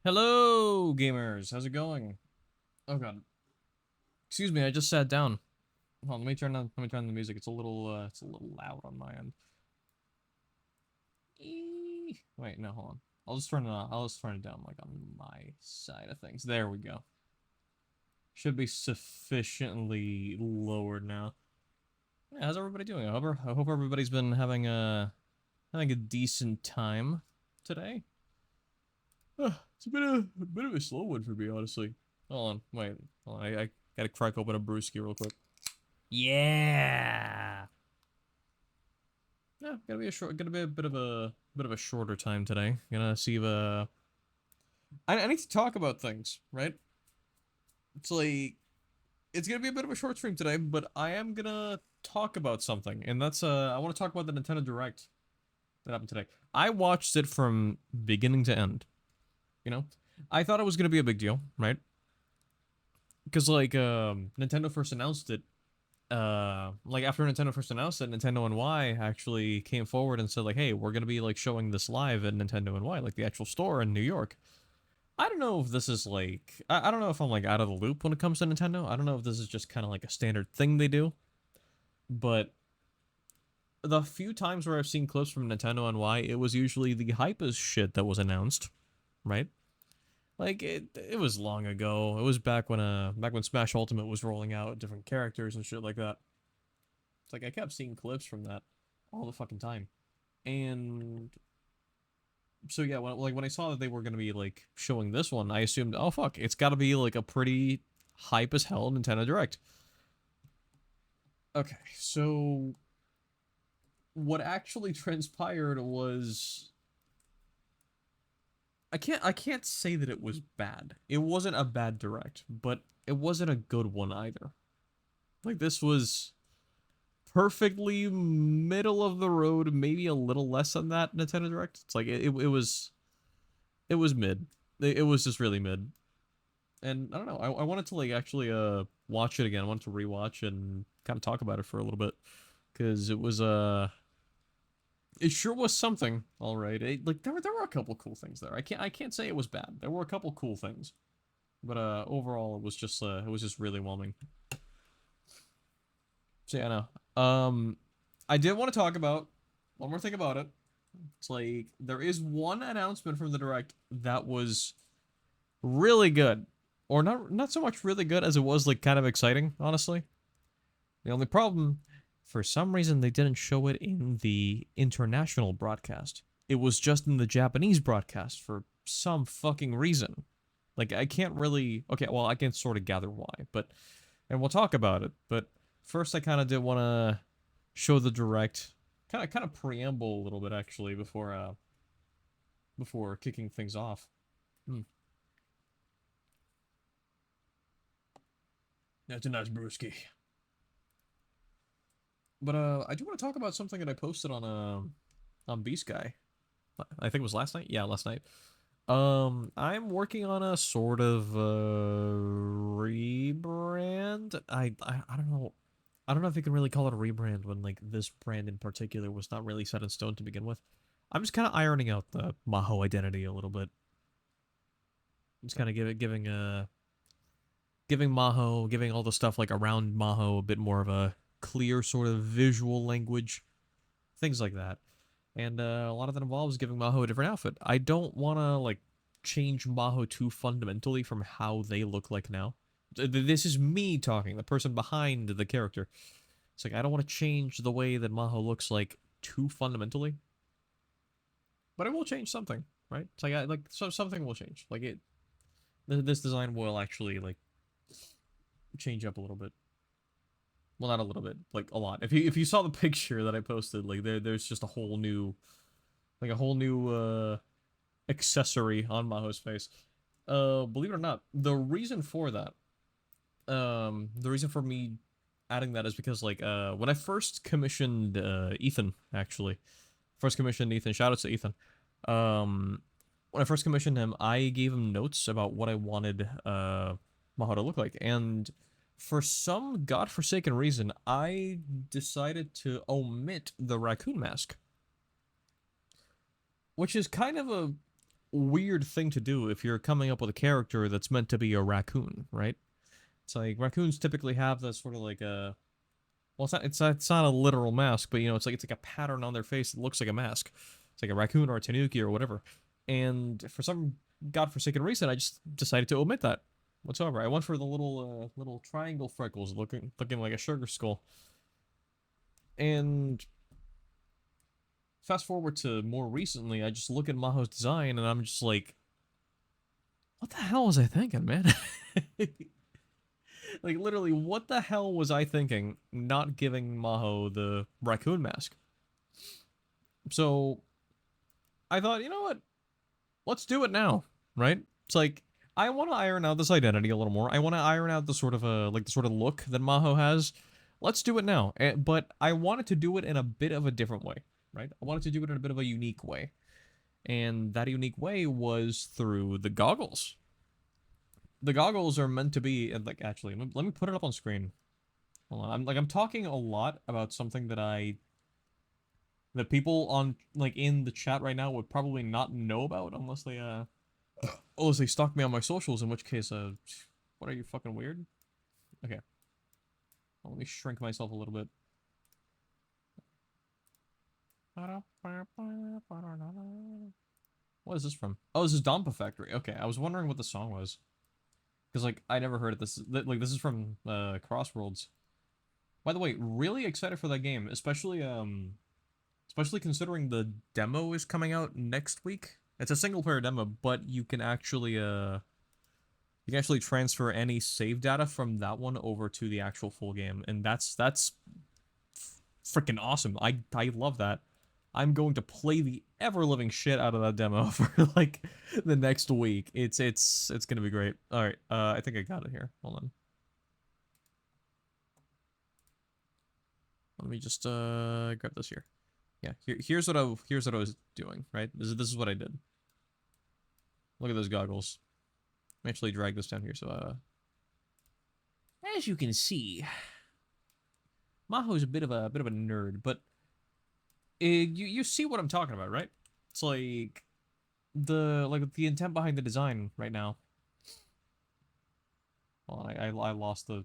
Hello, gamers. How's it going? Oh god. Excuse me, I just sat down. Hold on, let me turn on the music. It's a little loud on my end. Wait, no, hold on. I'll just turn it down like on my side of things. There we go. Should be sufficiently lowered now. Yeah, how's everybody doing? I hope everybody's been having a decent time today. It's a bit of a slow one for me, honestly. Hold on, wait. Hold on, I gotta crack open a brewski real quick. Yeah. Yeah, gonna be a bit of a shorter time today. Gonna see if I need to talk about things, right? It's like it's gonna be a bit of a short stream today, but I am gonna talk about something, and that's I want to talk about the Nintendo Direct that happened today. I watched it from beginning to end. You know, I thought it was gonna be a big deal, right? Because like Nintendo first announced it, like after Nintendo first announced it, Nintendo NY actually came forward and said like, hey, we're gonna be like showing this live at Nintendo NY, like the actual store in New York. I don't know if this is like, I don't know if I'm like out of the loop when it comes to Nintendo. I don't know if this is just kind of like a standard thing they do, but the few times where I've seen clips from Nintendo NY, it was usually the hype as shit that was announced, right? Like it was long ago. It was back when Smash Ultimate was rolling out different characters and shit like that. It's like I kept seeing clips from that all the fucking time. And so yeah, when I saw that they were gonna be like showing this one, I assumed, oh fuck, it's gotta be like a pretty hype as hell Nintendo Direct. Okay, so what actually transpired was I can't say that it was bad. It wasn't a bad direct, but it wasn't a good one either. Like this was perfectly middle of the road, maybe a little less than that Nintendo Direct. It's like it was mid. It was just really mid. And I don't know. I wanted to like actually watch it again. I wanted to rewatch and kind of talk about it for a little bit because it sure was something. All right. Like there were a couple cool things there. I can't say it was bad. There were a couple cool things. But overall it was just really whelming. So yeah, I know. I did want to talk about one more thing about it. It's like there is one announcement from the direct that was really good, or not so much really good as it was like kind of exciting, honestly. The only problem, for some reason, they didn't show it in the international broadcast. It was just in the Japanese broadcast for some fucking reason. Like I can't really. Okay, well I can sort of gather why, but and we'll talk about it. But first, I kind of did want to show the direct, kind of preamble a little bit actually before kicking things off. Hmm. That's a nice brewski. But I do want to talk about something that I posted on Beast Guy. I think it was last night. Yeah, last night. I'm working on a sort of rebrand. I don't know. I don't know if you can really call it a rebrand when like this brand in particular was not really set in stone to begin with. I'm just kind of ironing out the Maho identity a little bit. Just kind of giving Maho, giving all the stuff like around Maho a bit more of a clear sort of visual language, things like that. And a lot of that involves giving Maho a different outfit. I don't want to like change Maho too fundamentally from how they look like now. This is me talking, the person behind the character. It's like I don't want to change the way that Maho looks like too fundamentally, but I will change something, right? It's like something will change. Like this design will actually like change up a little bit. Well, not a little bit, like a lot. If you saw the picture that I posted, like there's just a whole new accessory on Maho's face. Believe it or not, the reason for that, the reason for me adding that is because like when I first commissioned Ethan, actually, first commissioned Ethan. Shout out to Ethan. When I first commissioned him, I gave him notes about what I wanted Maho to look like, and for some godforsaken reason, I decided to omit the raccoon mask, which is kind of a weird thing to do if you're coming up with a character that's meant to be a raccoon, right? It's like raccoons typically have this sort of like a well, it's not a literal mask, but you know, it's like a pattern on their face that looks like a mask. It's like a raccoon or a tanuki or whatever. And for some godforsaken reason, I just decided to omit that whatsoever. I went for the little triangle freckles looking like a sugar skull. And fast forward to more recently, I just look at Maho's design and I'm just like, what the hell was I thinking, man? Like, literally, what the hell was I thinking not giving Maho the raccoon mask? So, I thought, you know what? Let's do it now, right? It's like, I want to iron out this identity a little more. I want to iron out the sort of, like, the sort of look that Maho has. Let's do it now. But I wanted to do it in a bit of a different way, right? I wanted to do it in a bit of a unique way. And that unique way was through the goggles. The goggles are meant to be, like, actually, let me put it up on screen. Hold on. I'm talking a lot about something that people on like in the chat right now would probably not know about unless they stalk me on my socials, in which case what, are you, fucking weird? Okay. Well, let me shrink myself a little bit. What is this from? Oh, this is Dompa Factory. Okay, I was wondering what the song was. Because, like, I never heard it. This is from Crossworlds. By the way, really excited for that game, especially considering the demo is coming out next week. It's a single player demo, but you can actually transfer any save data from that one over to the actual full game, and that's freaking awesome. I love that. I'm going to play the ever living shit out of that demo for like the next week. It's gonna be great. All right, I think I got it here. Hold on. Let me just grab this here. Yeah, here's what I was doing, right? This is what I did. Look at those goggles. Let me actually drag this down here. So, as you can see, Maho's a bit of a nerd, but you see what I'm talking about, right? It's like the intent behind the design right now. Well, I lost the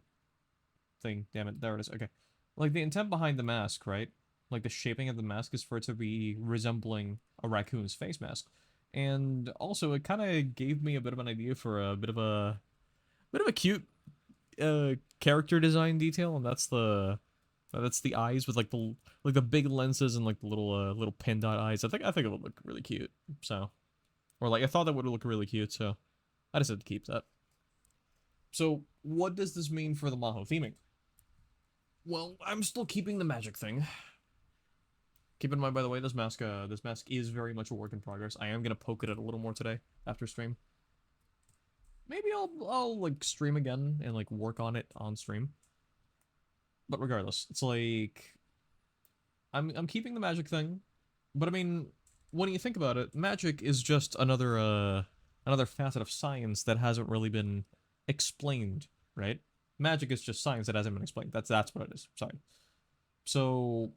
thing. Damn it, there it is. Okay, like the intent behind the mask, right? Like the shaping of the mask is for it to be resembling a raccoon's face mask, and also it kind of gave me a bit of an idea for a bit of a cute character design detail, and that's the eyes with like the big lenses and like the little pin dot eyes. I think it would look really cute. So, or like I thought that would look really cute. So, I decided to keep that. So, what does this mean for the Maho theming? Well, I'm still keeping the magic thing. Keep in mind, by the way, this mask is very much a work in progress. I am gonna poke at it a little more today after stream. Maybe I'll like stream again and like work on it on stream. But regardless, it's like I'm keeping the magic thing, but I mean, when you think about it, magic is just another facet of science that hasn't really been explained, right? Magic is just science that hasn't been explained. That's what it is. Sorry. So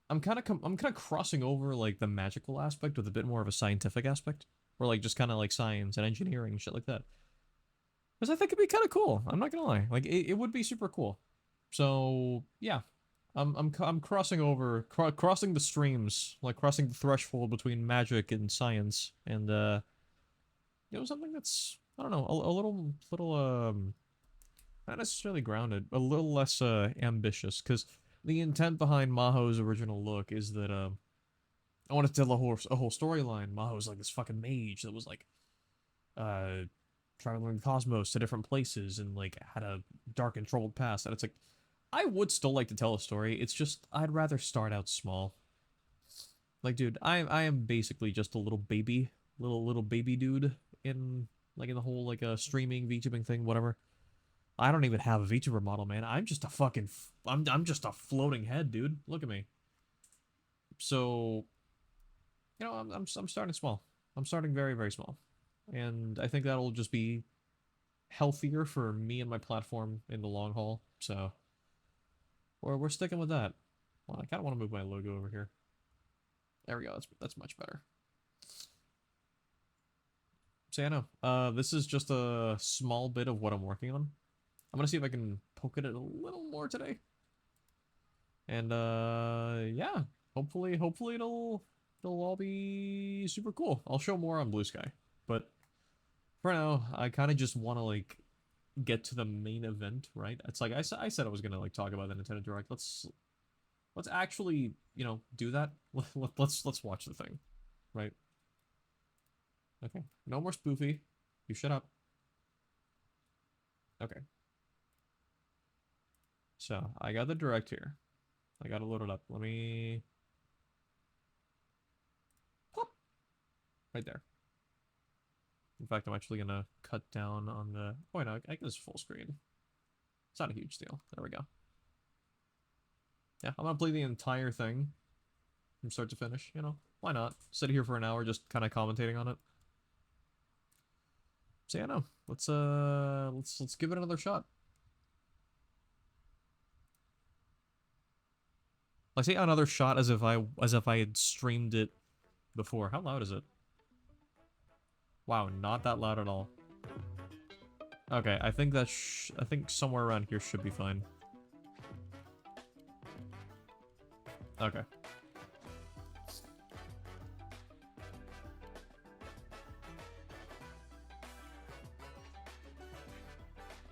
I'm kind of crossing over like the magical aspect with a bit more of a scientific aspect, or like just kind of like science and engineering shit like that. Because I think it'd be kind of cool. I'm not gonna lie. Like it would be super cool. So yeah, I'm crossing over, crossing the streams, like crossing the threshold between magic and science, and something that's I don't know, a little not necessarily grounded, a little less ambitious, because the intent behind Maho's original look is that I want to tell a whole storyline. Maho's like this fucking mage that was like uh traveling the cosmos to different places and like had a dark and troubled past, and it's like I would still like to tell a story. It's just I'd rather start out small. Like, dude, I am basically just a little baby, little baby dude in the whole like streaming VTubing thing, whatever. I don't even have a VTuber model, man. I'm just a fucking I'm just a floating head, dude. Look at me. So, I'm starting small. I'm starting very very small, and I think that'll just be healthier for me and my platform in the long haul. So, we're sticking with that. Well, I kind of want to move my logo over here. There we go. That's much better. So yeah, no. This is just a small bit of what I'm working on. I'm gonna see if I can poke at it a little more today. And yeah. Hopefully it'll all be super cool. I'll show more on Blue Sky. But for now, I kind of just want to like get to the main event, right? It's like I said I was gonna like talk about the Nintendo Direct. Let's actually, you know, do that. Let's watch the thing, right? Okay, no more spoofy. You shut up. Okay. So I got the Direct here. I gotta load it up. Let me. Plop. Right there. In fact, I'm actually gonna cut down on the. Oh, no, I can just full screen. It's not a huge deal. There we go. Yeah, I'm gonna play the entire thing from start to finish. You know, why not? Sit here for an hour, just kind of commentating on it. So yeah, no. Let's give it another shot. I say another shot as if I had streamed it before. How loud is it? Wow, not that loud at all. Okay, I think I think somewhere around here should be fine. Okay.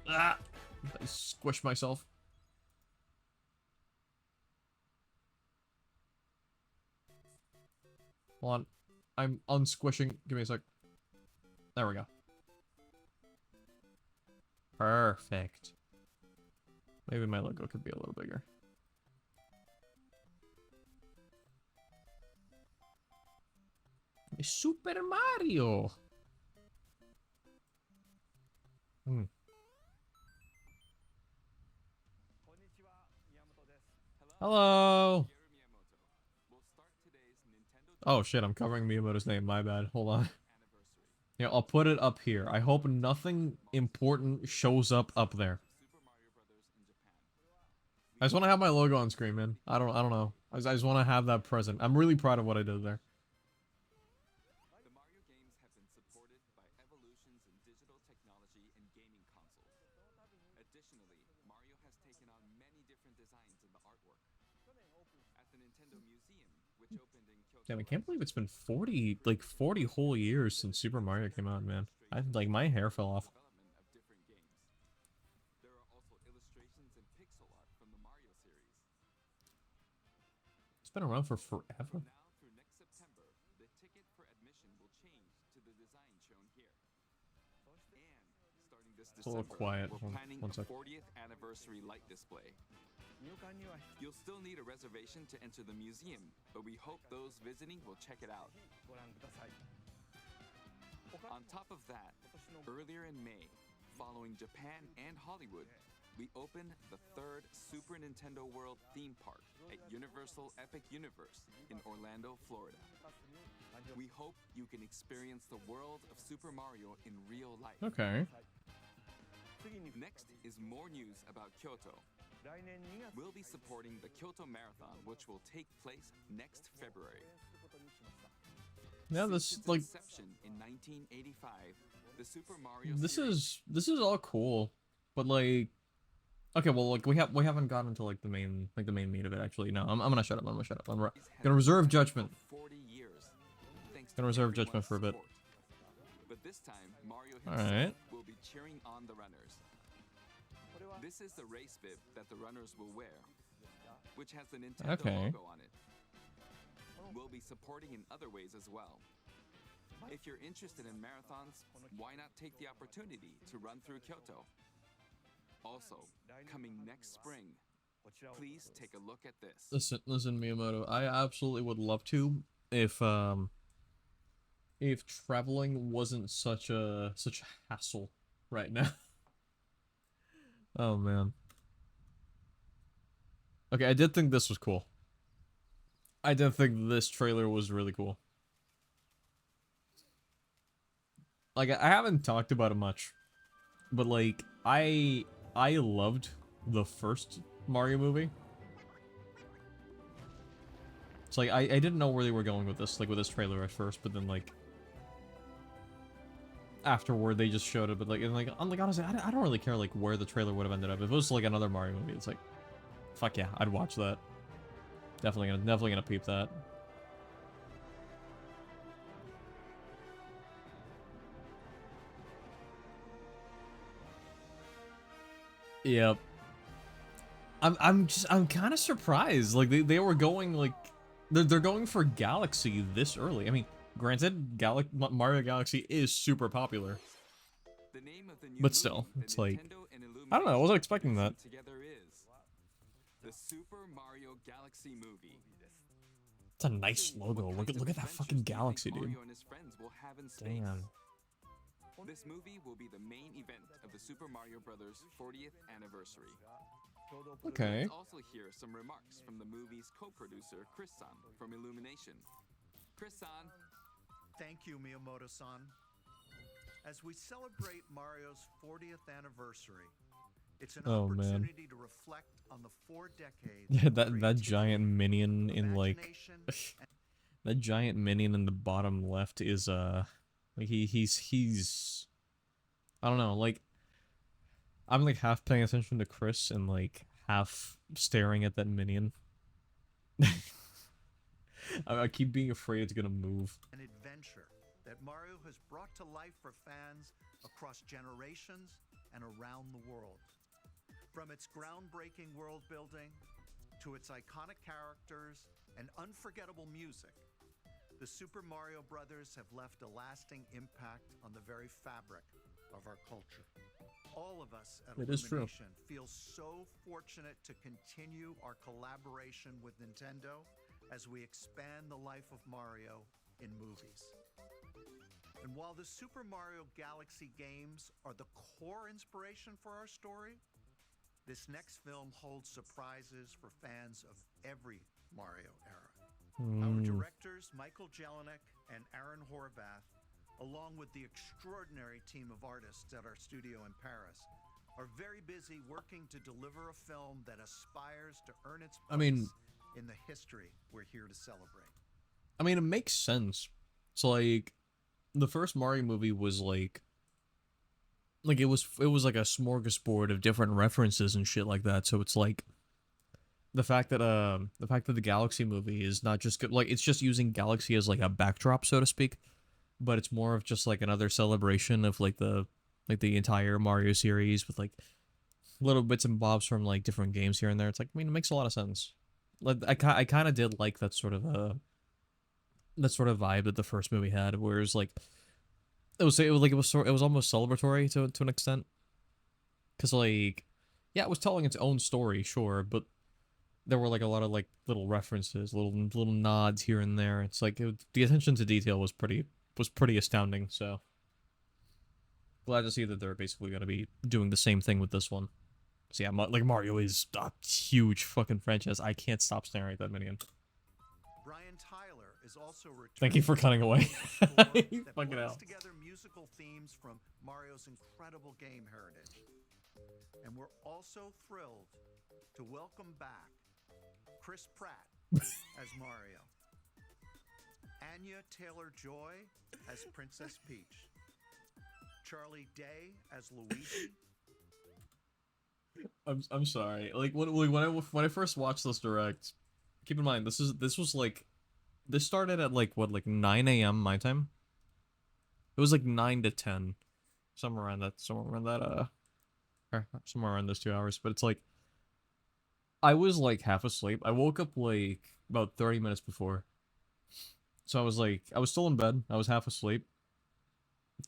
Ah! I squished myself. Hold on. I'm unsquishing. Give me a sec. There we go. Perfect. Maybe my logo could be a little bigger. Super Mario! Hello! Oh shit, I'm covering Miyamoto's name, my bad. Hold on. Yeah, I'll put it up here. I hope nothing important shows up there. I just want to have my logo on screen, man. I don't know. I just want to have that present. I'm really proud of what I did there. The Mario games have been supported by evolutions in digital technology and gaming consoles. Additionally, Mario has taken on many different designs in the artwork. At the Nintendo Museum, which opened in Kyoto. Damn, I can't believe it's been 40 whole years since Super Mario came out, man. My hair fell off. It's been around for forever. It's a little quiet. One sec. 40th anniversary light display. You'll still need a reservation to enter the museum, but we hope those visiting will check it out. On top of that, earlier in May, following Japan and Hollywood, we opened the third Super Nintendo World theme park at Universal Epic Universe in Orlando, Florida. We hope you can experience the world of Super Mario in real life. Okay. Next is more news about Kyoto. We'll be supporting the Kyoto Marathon, which will take place next February. Yeah, this Since its like inception in 1985, the Super Mario this is all cool, but like, okay, well, like we haven't gotten to like the main meat of it actually. No, I'm gonna shut up. I'm gonna shut up. I'm gonna reserve judgment. 40 years. Thanks Gonna reserve judgment for a bit. But this time, Mario All himself right. will be cheering on the runners. This is the race bib that the runners will wear, which has the Nintendo Okay. logo on it. We'll be supporting in other ways as well. If you're interested in marathons, why not take the opportunity to run through Kyoto? Also, coming next spring, please take a look at this. Listen, Miyamoto. I absolutely would love to if traveling wasn't such a hassle right now. Oh man. Okay, I did think this was cool. I did think this trailer was really cool. Like, I haven't talked about it much, but like I loved the first Mario movie. It's like I didn't know where they were going with this, like with this trailer at first, but then like afterward they just showed it, but like, and like, I'm like, honestly, I don't really care like where the trailer would have ended up. If it was like another Mario movie, it's like, fuck yeah, I'd watch that. Definitely gonna peep that. Yep. I'm kind of surprised. Like they were going like they're going for Galaxy this early. I mean, granted, Mario Galaxy is super popular, The name of the new but still, movie it's that like Nintendo and I don't know. I wasn't Illumination expecting that. producing together is the Super Mario Galaxy movie. It's a nice logo. What kinds Look of at that adventures fucking do you think Galaxy, dude. Mario and his friends will have in space? Damn. This movie will be the main event of the Super Mario Bros. 40th anniversary. Okay. Let's also hear some remarks from the movie's co-producer, Chris-san, from Illumination. Chris-san, Thank you, Miyamoto-san. As we celebrate Mario's 40th anniversary, it's an Oh, man. opportunity to reflect on the 4 decades Yeah, of that creativity, giant minion in like imagination, and that giant minion in the bottom left is like he's I don't know, like I'm like half paying attention to Chris and like half staring at that minion. I keep being afraid it's gonna move. an adventure that Mario has brought to life for fans across generations and around the world. From its groundbreaking world building to its iconic characters and unforgettable music, the Super Mario Brothers have left a lasting impact on the very fabric of our culture. All of us at It is true. Illumination feel so fortunate to continue our collaboration with Nintendo as we expand the life of Mario in movies. And while the Super Mario Galaxy games are the core inspiration for our story, this next film holds surprises for fans of every Mario era. Our directors, Michael Jelinek and Aaron Horvath, along with the extraordinary team of artists at our studio in Paris, are very busy working to deliver a film that aspires to earn its place in the history we're here to celebrate. I mean, it makes sense. It's like the first Mario movie was like it was like a smorgasbord of different references and shit like that. So it's like the fact that the Galaxy movie is not just good, like it's just using Galaxy as like a backdrop, so to speak, but it's more of just like another celebration of like the entire Mario series with like little bits and bobs from like different games here and there. It's like, I mean, it makes a lot of sense. Like I kind of did like that sort of vibe that the first movie had, where it was like it was almost celebratory to an extent, because like yeah, it was telling its own story, sure, but there were like a lot of like little references, little nods here and there. It's like the attention to detail was pretty astounding. So glad to see that they're basically going to be doing the same thing with this one. So yeah, like Mario is a huge fucking franchise. I can't stop staring at that minion. Brian Tyler is also returning. Thank you for cutting away. that Fucking blends hell. together musical themes from Mario's incredible game heritage. And we're also thrilled to welcome back Chris Pratt as Mario, Anya Taylor-Joy as Princess Peach, Charlie Day as Luigi. I'm sorry. Like when I first watched this direct, keep in mind this started at like what, like 9 a.m. my time. It was like 9 to 10, somewhere around those 2 hours. But it's like I was like half asleep. I woke up like about 30 minutes before, so I was still in bed. I was half asleep.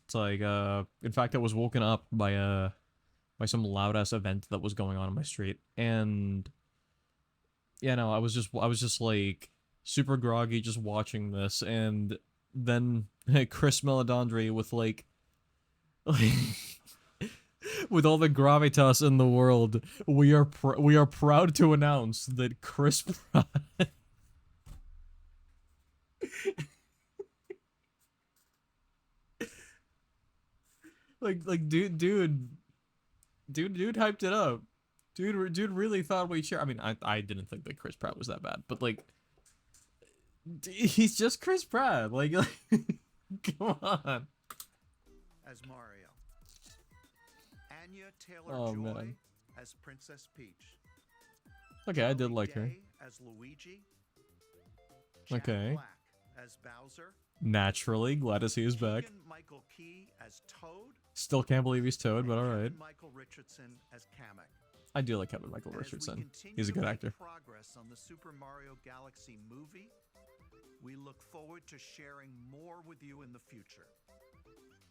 It's like in fact I was woken up by some loud ass event that was going on in my street, and yeah, no, I was just like super groggy just watching this, and then Chris Meledandri with like with all the gravitas in the world, we are proud to announce that Chris Pratt like dude hyped it up. Dude really thought we'd share. I mean, I didn't think that Chris Pratt was that bad, but like he's just Chris Pratt. Like come on. as Mario. Anya Oh, Taylor-Joy man. as Princess Peach. Okay, I did Charlie like her. Day as Luigi. Jack Okay. Black as Bowser. Naturally, glad to see he's back. Keegan-Michael Key as Toad. Still can't believe he's Toad, but and alright. Kevin Michael Richardson as Kamek. I do like Kevin Michael And as we Richardson. continue He's a to good make actor. progress on the Super Mario Galaxy movie, we look forward to sharing more with you in the future.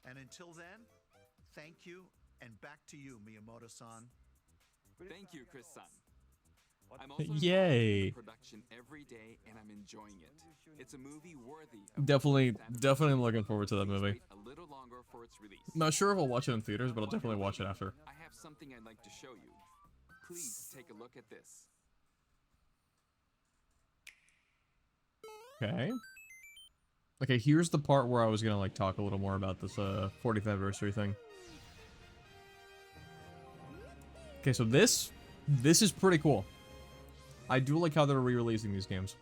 And until then, thank you, and back to you, Miyamoto-san. Thank you, Chris-san. I'm also involved Yay. in the production every day, and I'm enjoying it. It's a movie worthy of Definitely Hollywood's am looking forward to that Please movie. wait a little longer for its release. Not sure if I'll watch it in theaters, but I'll definitely watch it after. I have something I'd like to show you. Please take a look at this. Okay. Okay, here's the part where I was gonna like talk a little more about this 40th anniversary thing. Okay, so this is pretty cool. I do like how they're re-releasing these games.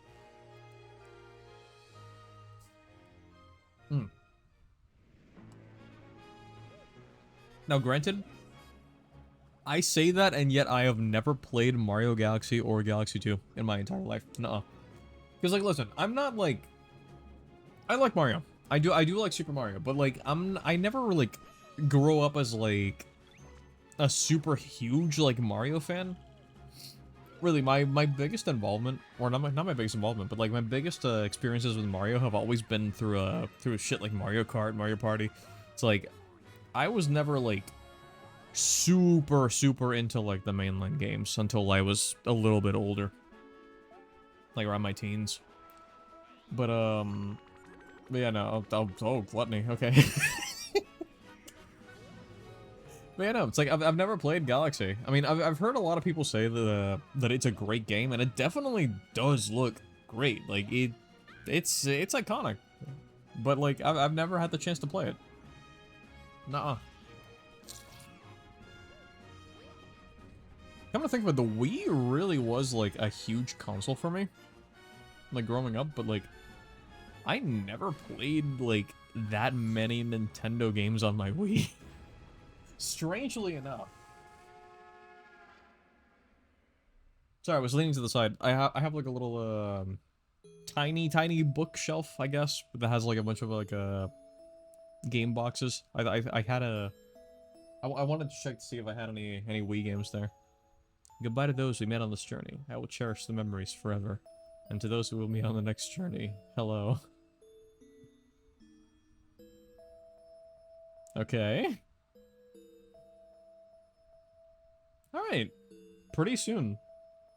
Now, granted, I say that, and yet I have never played Mario Galaxy or Galaxy 2 in my entire life. Nuh-uh. Because, like, listen, I'm not, like... I like Mario. I do like Super Mario, but, like, I never, like, grow up as, like, a super huge, like, Mario fan. Really, my biggest involvement, or not my biggest involvement, but, like, my biggest experiences with Mario have always been through shit like Mario Kart, Mario Party. It's like, I was never, like, super into, like, the mainline games until I was a little bit older. Like, around my teens. But yeah, no, oh, gluttony, okay. But yeah, no, it's like, I've never played Galaxy. I mean, I've heard a lot of people say that it's a great game, and it definitely does look great. Like, it's iconic. But, like, I've never had the chance to play it. Nuh-uh. Come to think of it, the Wii really was, like, a huge console for me. Like, growing up, but, like, I never played, like, that many Nintendo games on my Wii. Strangely enough. Sorry, I was leaning to the side. I have, like, a little, tiny bookshelf, I guess, that has, like, a bunch of, like, game boxes. I had a... I wanted to check to see if I had any Wii games there. Goodbye to those we met on this journey. I will cherish the memories forever. And to those who will meet on the next journey, hello. Okay. Alright. Pretty soon.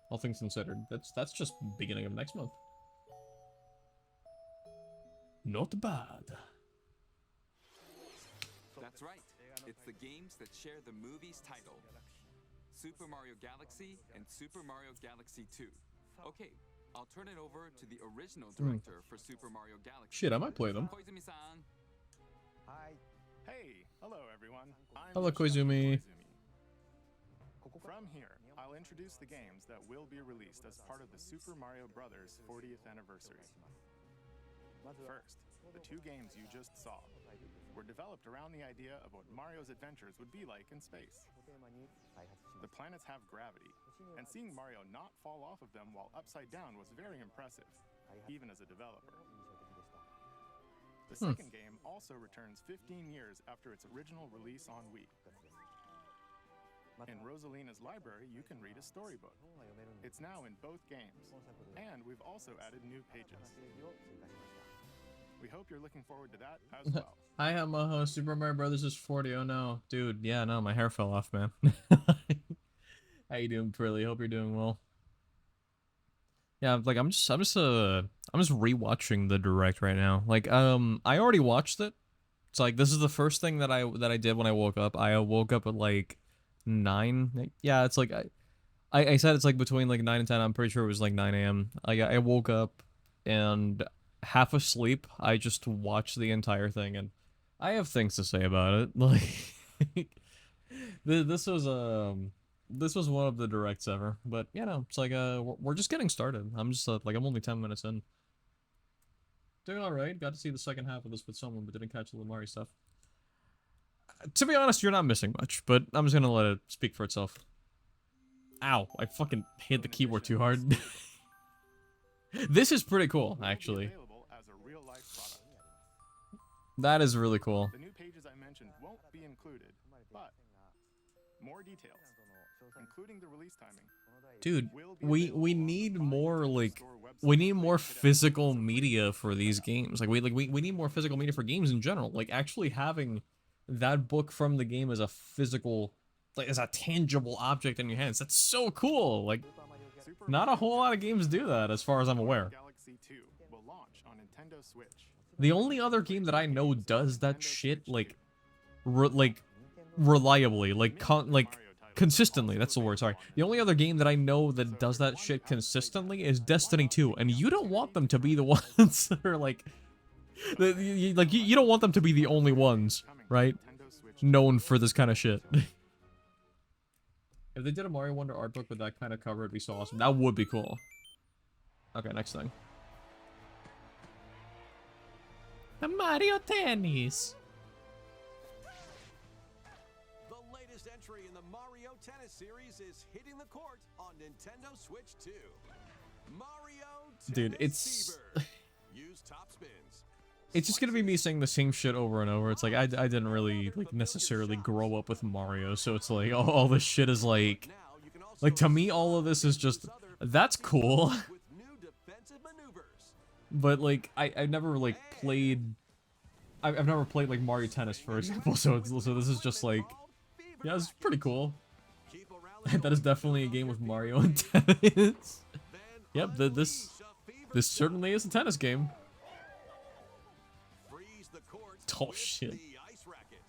All things considered. That's just beginning of next month. Not bad. That's right. It's the games that share the movie's title. Super Mario Galaxy and Super Mario Galaxy 2. Okay, I'll turn it over to the original director for Super Mario Galaxy. Shit, I might play them. Koizumi-san. Hi. Hey, hello everyone. I'm Hello, Chef Koizumi. From here, I'll introduce the games that will be released as part of the Super Mario Bros. 40th anniversary. First, the two games you just saw were developed around the idea of what Mario's adventures would be like in space. The planets have gravity, and seeing Mario not fall off of them while upside down was very impressive, even as a developer. The second game also returns 15 years after its original release on Wii. In Rosalina's library, you can read a storybook. It's now in both games, and we've also added new pages. We hope you're looking forward to that as well. Hi, I'm Super Mario Brothers is 40. Oh no, dude. Yeah, no, my hair fell off, man. How you doing, Prilly? Hope you're doing well. Yeah, like I'm just rewatching the direct right now. Like, I already watched it. It's like this is the first thing that I did when I woke up. I woke up at like 9. Yeah, it's like I said it's like between like 9 and 10. I'm pretty sure it was like 9 a.m. I woke up and half asleep. I just watched the entire thing, and I have things to say about it. Like, this was one of the directs ever. But you know, it's like we're just getting started. I'm just like I'm only 10 minutes in. Doing all right. Got to see the second half of this with someone, but didn't catch the Lamari stuff. To be honest, you're not missing much, but I'm just gonna let it speak for itself. Ow, I fucking hit the keyboard too hard. This is pretty cool, Will be actually. available as a real-life product. That is really cool. The new pages I mentioned won't be included, but more details, including the release timing. Dude, will be we available on need the more Nintendo like Store website we need more later today. physical media for these games. Like we need more physical media for games in general. Like actually having that book from the game as a physical, like as a tangible object in your hands. That's so cool. Like Super not a Mario whole lot of games do that as far as I'm aware. Galaxy 2 will launch on Nintendo Switch. The only other game that I know does that shit like reliably, like consistently, that's the word, sorry. The only other game that I know that does that shit consistently is Destiny 2, and you don't want them to be the ones that are like, you don't want them to be the only ones, right? Known for this kind of shit. If they did a Mario Wonder art book with that kind of cover, it'd be so awesome. That would be cool. Okay, next thing. The Mario Tennis. The latest entry in the Mario Tennis series is hitting the court on Nintendo Switch 2. Mario Tennis Dude, it's... Fever. Use top spins. It's just gonna be me saying the same shit over and over. It's like, I didn't really, like, necessarily grow up with Mario, so it's like, all this shit is like... Now you can also Like, to me, all of this is just... That's cool. with new defensive maneuvers. But, like, I've never, like, played... I've never played, like, Mario Tennis, for example, so this is just, like... Yeah, it's pretty cool. Keep a rally That is definitely a game with Mario and tennis. Yep, this certainly is a tennis game. freeze the court Oh, with shit. the ice racket.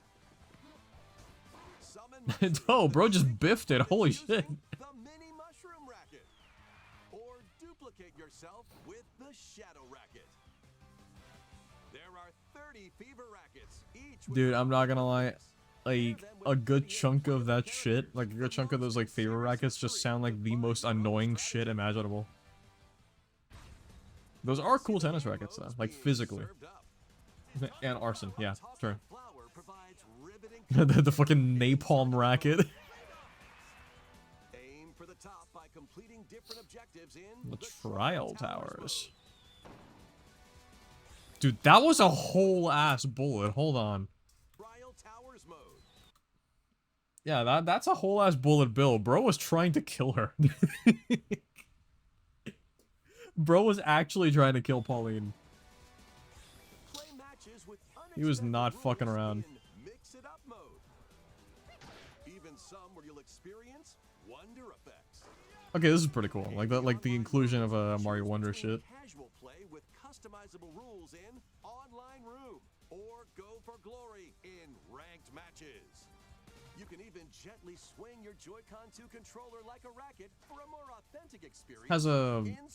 Summon Oh, bro just biffed it, holy shit. the mini mushroom racket. Or duplicate yourself with the shadow racket. There are 30 fever rackets, each with Dude, I'm not gonna lie. Like, a good chunk of that shit, like, a good chunk of those, like, favor rackets just sound like the most annoying shit imaginable. Those are cool tennis rackets, though, like, physically. And arson, yeah, sure. flower provides riveting The fucking napalm racket. aim for the top by completing different objectives in The trial towers. Dude, that was a whole ass bullet, hold on. Trial towers mode. Yeah, that's a whole ass bullet bill. Bro was trying to kill her. Bro was actually trying to kill Pauline. Play matches with He was unexpected not rules fucking around. in mix it up mode. Even some where you'll experience wonder effects. Okay, this is pretty cool. Like the inclusion of a Mario Wonder shit. Casual play with customizable rules in online room or go for glory in ranked matches. You can even gently swing your Joy-Con 2 controller like a racket for a more authentic experience. Has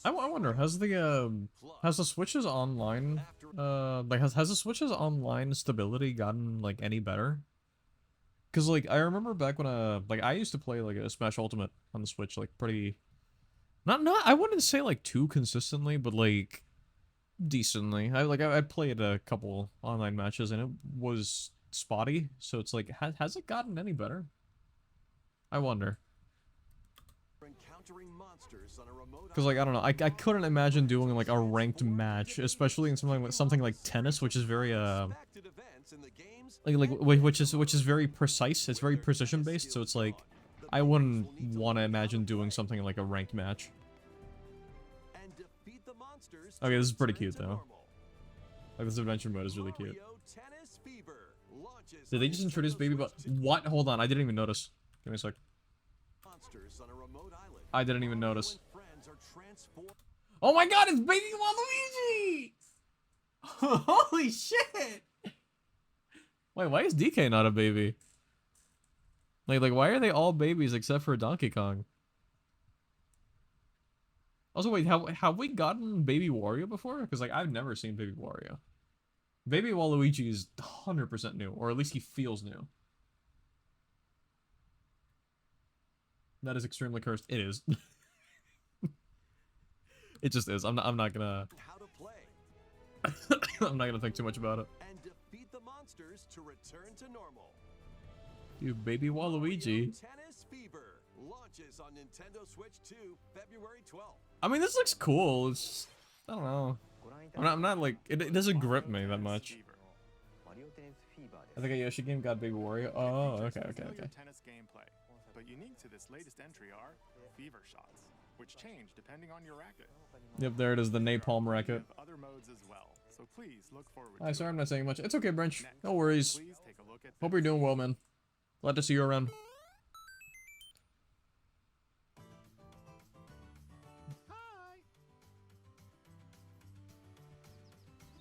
I wonder, has the Switch's online like has the Switch's online stability gotten like any better? Cause like I remember back when like I used to play like a Smash Ultimate on the Switch like pretty not I wouldn't say like too consistently, but like decently. I played a couple online matches and it was spotty, so it's like has it gotten any better? I wonder. Encountering monsters on a remote Cause like I don't know, I couldn't imagine doing like a ranked match, especially in something like tennis, which is very unexpected events in the games which is very precise. It's very precision based, so it's like I wouldn't want to imagine doing something like a ranked match. and defeat the monsters Okay, to this is pretty return cute to though. normal. Like this adventure mode is really cute. Mario Tennis Fever launches Did they on just Nintendo introduce Baby Switch But what? Hold on, I didn't even notice. Give me a sec. monsters on a remote island. I didn't even notice. When friends are transformed. Oh my god, it's Baby Waluigi! Holy shit! Wait, why is DK not a baby? Like why are they all babies except for Donkey Kong? Also, wait, have we gotten Baby Wario before? Because like I've never seen Baby Wario. Baby Waluigi is 100% new, or at least he feels new. That is extremely cursed. It is. It just is. I'm not gonna How to play I'm not gonna think too much about it. and defeat the monsters to return to normal. Dude, baby Mario Waluigi. Tennis Fever launches on Nintendo Switch 2 February 12th. I mean, this looks cool. It's just, I don't know. I'm not like, it doesn't grip me that much. I think a Yoshi game got Baby Wario. Oh, okay. Tennis gameplay, but unique to this latest entry are fever shots, which change depending on your racket. Yep, there it is, the napalm racket. Other modes as well, so please look forward Hi, to sorry, it. I'm not saying much. It's okay, Brench. Next, No worries. please take a look at Hope you're doing well, man. Glad to see you around. Hi!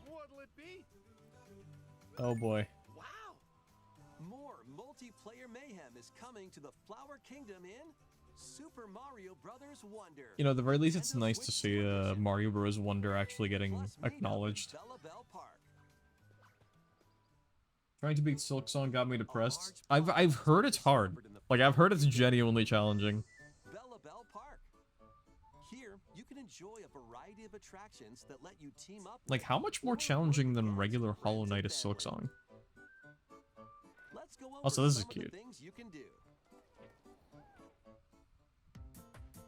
What'll it be? Oh boy. Wow! More multiplayer mayhem is coming to the Flower Kingdom in Super Mario Brothers Wonder. You know, at the very least, it's Nintendo nice to Switch see 2 edition. Mario Bros. Wonder actually getting Plus, meet up in acknowledged. Bella Bell Park. Trying to beat Silk Song got me depressed. I've heard it's hard. Like, I've heard it's genuinely challenging. Bella Bell Park. Here, you can enjoy a variety of attractions that let you team up. Like, how much more challenging than regular Hollow Knight is Silk Song? Let's go over Also, this is some of the cute. things you can do.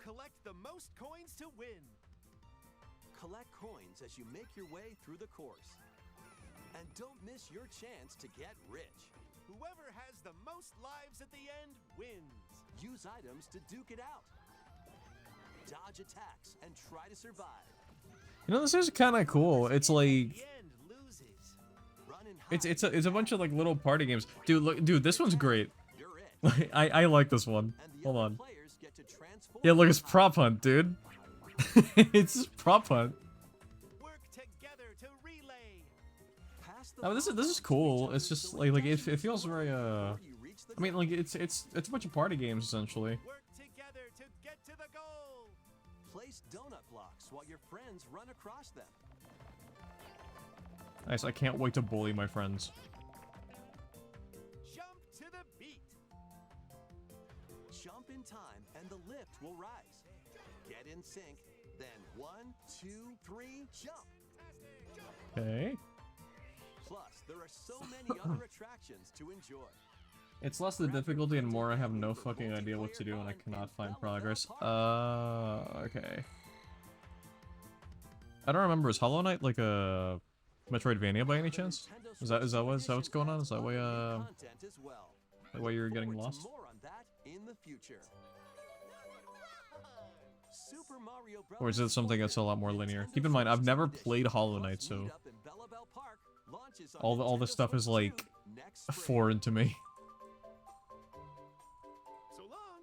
Collect the most coins to win. Collect coins as you make your way through the course. And don't miss your chance to get rich. Whoever has the most lives at the end wins. Use items to duke it out. Dodge attacks and try to survive. You know, this is kind of cool. It's like, The end loses. Run and hide. it's a bunch of like little party games. Dude, look, dude, this one's great. You're it. Like, I like this one. And the Hold other on. players get to transform Yeah, look, it's and hide. prop hunt, dude. It's just prop hunt. Work together to relay. Pass the Oh, this ball is to each cool. other It's just so like it doesn't feels explode very before you reach the I mean, goal. like it's a bunch of party games essentially. Work together to get to the goal. Place donut blocks while your friends run across them. Nice. I can't wait to bully my friends. Jump to the beat. Jump in time and the lift will rise. Get in sync, then 1, 2, 3, jump. Okay. Plus, there are so many other attractions to enjoy. It's less the difficulty and more I have no fucking idea what to do and I cannot find progress. Okay. I don't remember. Is Hollow Knight like a Metroidvania by any chance? Is that what's going on? Is that why the way you're getting lost? More on that in the future. Super Mario Bros. Or is it something that's a lot more linear? Keep in mind, I've never played Hollow Knight, so all this stuff is like foreign to me. So long.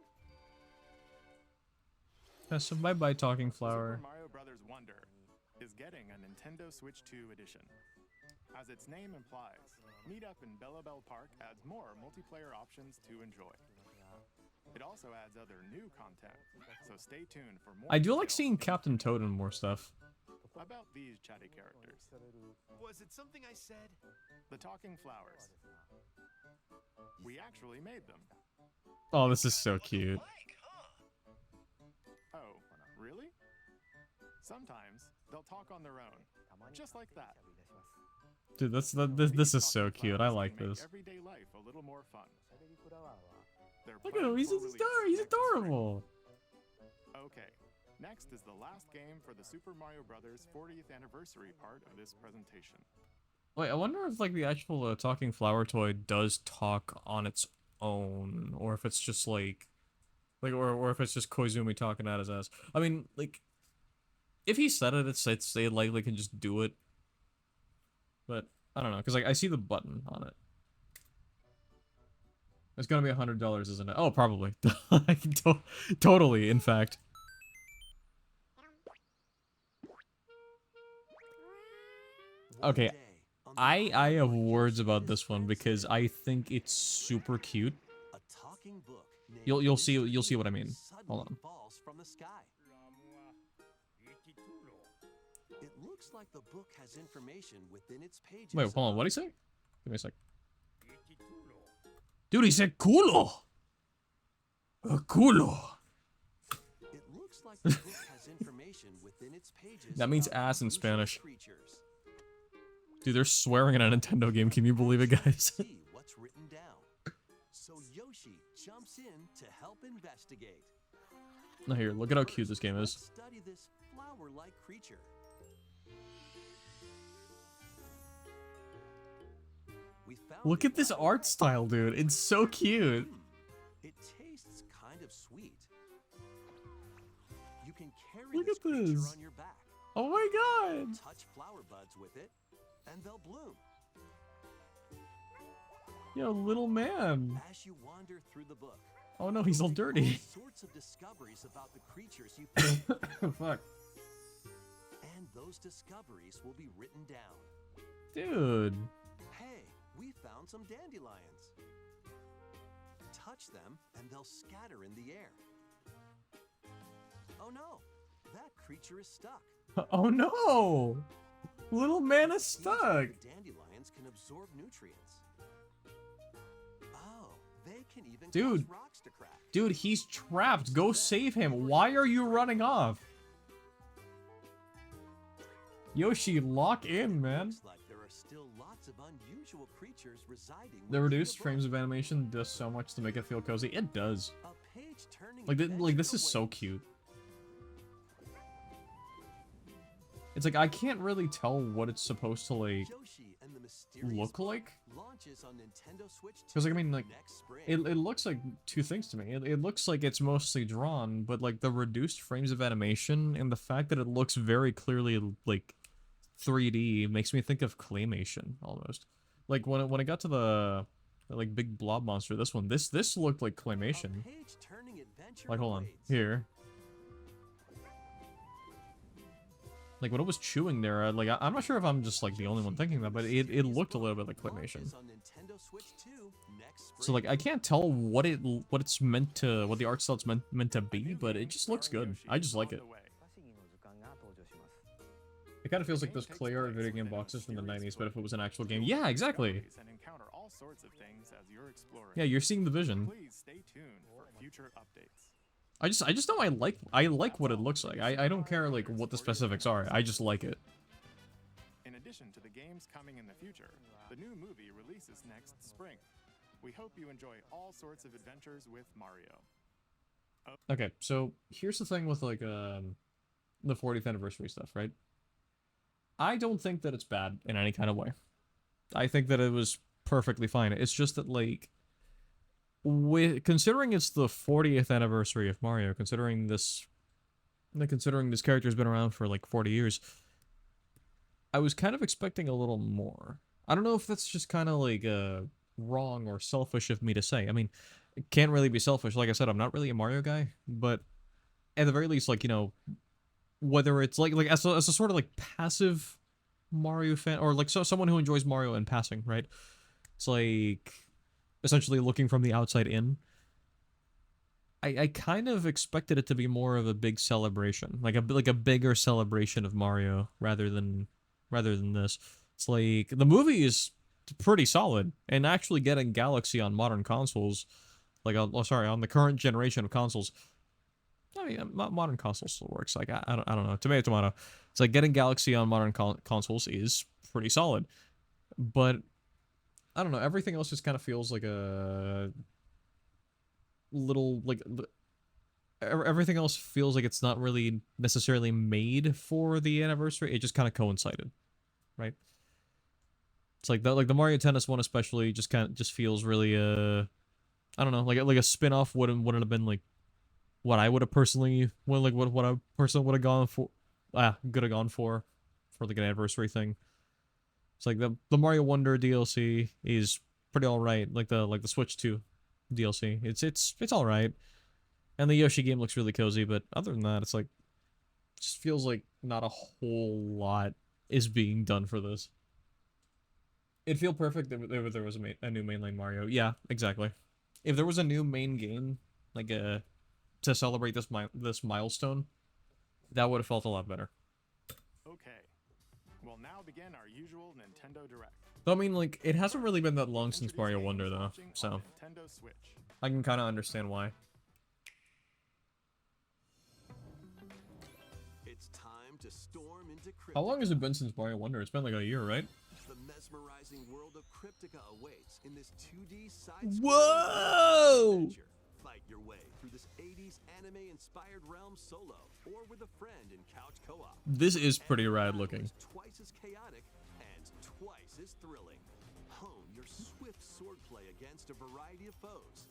Yeah, so bye bye, Talking Flower. Super Mario Brothers Wonder is getting a Nintendo Switch 2 edition. As its name implies, Meet Up in Bella Bell Park adds more multiplayer options to enjoy. It also adds other new content, so stay tuned for more. I do like details seeing Captain Toad and more stuff. about these chatty characters. Was it something I said? The Talking Flowers. We actually made them. Oh, this is so cute. Oh, really? Sometimes they'll talk on their own, just like that. Dude, this is so cute. I like Make this. everyday life a little more fun. They're Look at him, planned he's for a release star. He's next spring. adorable. Okay, next is the last game for the Super Mario Brothers 40th anniversary part of this presentation. Wait, I wonder if like the actual talking flower toy does talk on its own, or if it's just like, or if it's just Koizumi talking at his ass. I mean, like, if he said it, it's they likely can just do it. But I don't know, cause like I see the button on it. It's gonna be $100, isn't it? Oh, probably. Totally, in fact. Okay, I have words about this one because I think it's super cute. A talking book named You'll see Mr. what I mean. suddenly Hold on. falls from the sky. It looks like the book has information within its pages. Wait, hold on. about- What did he say? Give me a sec. Dude, he said culo. Culo. It looks like the book has information within its pages. That means about ass in unusual Spanish. Creatures. Dude, they're swearing in a Nintendo game. Can you believe it, guys? See what's written down. So Yoshi jumps in to help investigate. Now here, look at how cute this game Let's is. study this flower-like creature. We found Look a at this flower art style, dude. It's so cute. It tastes kind of sweet. You can carry Look this at creature this. on your back. Oh my god. Touch flower buds with it, and they'll bloom. Yo, little man. As you wander through the book, Oh no, he's all dirty. all sorts of discoveries about the creatures you Fuck. and those discoveries will be written down. Dude. Hey, we found some dandelions. Touch them, and they'll scatter in the air. Oh no, that creature is stuck. Oh no. Little man is Seeds stuck. from dandelions can absorb nutrients. Oh, they can even Dude. cause rocks to crack. Dude, he's trapped. Go save him. Why are you running off? Yoshi, lock in, man. Looks like there are still lots of unusual creatures residing The within reduced book. frames of animation does so much to make it feel cozy. It does. A page-turning Like, adventure this is so awaits. cute. It's like, I can't really tell what it's supposed to, like, Yoshi and the Mysterious look Book like. launches on Nintendo Switch 2 Because, like, I mean, like, next spring. it looks like two things to me. It looks like it's mostly drawn, but, like, the reduced frames of animation and the fact that it looks very clearly, like, 3D makes me think of claymation, almost. Like, when I got to the, like, big blob monster, this one, this looked like claymation. A page-turning adventure Like, hold on. awaits. Here. Like, when it was chewing there, like, I'm not sure if I'm just, like, the only one thinking that, but it looked a little bit like claymation. Launches on Nintendo Switch 2 next So, like, spring. I can't tell what it's meant to, what the art style's meant to be, but it just looks good. I just like it. It kind of feels like those clay art video game boxes from the 90s, but if it was an actual game. Yeah, exactly. And encounter all sorts of things as you're exploring. Yeah, you're seeing the vision. Please stay tuned for future updates. I just know I like what it looks like. I don't care, like, what the specifics are. I just like it. In addition to the games coming in the future, the new movie releases next spring. We hope you enjoy all sorts of adventures with Mario. Okay, so here's the thing with, like, the 40th anniversary stuff, right? I don't think that it's bad in any kind of way. I think that it was perfectly fine. It's just that, like, considering it's the 40th anniversary of Mario, considering this character's been around for, like, 40 years, I was kind of expecting a little more. I don't know if that's just kind of, like, wrong or selfish of me to say. I mean, it can't really be selfish. Like I said, I'm not really a Mario guy, but at the very least, like, you know, whether it's like as a sort of like passive Mario fan, or like someone who enjoys Mario in passing, right? It's like essentially looking from the outside in. I kind of expected it to be more of a big celebration, like a bigger celebration of Mario rather than this. It's like the movie is pretty solid, and actually getting Galaxy on modern consoles, like on the current generation of consoles. I mean, modern consoles still works. Like, I don't know. Tomato. It's like getting Galaxy on modern consoles is pretty solid. But, I don't know. Everything else just kind of feels like a little, like, everything else feels like it's not really necessarily made for the anniversary. It just kind of coincided, right? It's like the Mario Tennis one especially just feels really, I don't know, like a spin-off wouldn't have been like what I would have personally, what I personally would have gone for, could have gone for like an anniversary thing. It's like the Mario Wonder DLC is pretty alright, like the Switch 2 DLC. It's alright. And the Yoshi game looks really cozy, but other than that, it's like, it just feels like not a whole lot is being done for this. It'd feel perfect if there was a new mainline Mario. Yeah, exactly. If there was a new main game, like to celebrate this milestone, that would have felt a lot better. Okay. We'll now begin our usual Nintendo Direct. Though, I mean, like, it hasn't really been that long since Introduce Mario games Wonder, though, launching on so Nintendo Switch. I can kind of understand why. It's time to storm into How long has it been since Mario Wonder? It's been like a year, right? The mesmerizing world of Cryptica awaits in this 2D Whoa! adventure. Fight your way through this 80s anime-inspired realm solo or with a friend in couch co-op. This is pretty Every rad battle looking. is twice as chaotic and twice as thrilling. Hone your swift swordplay against a variety of foes.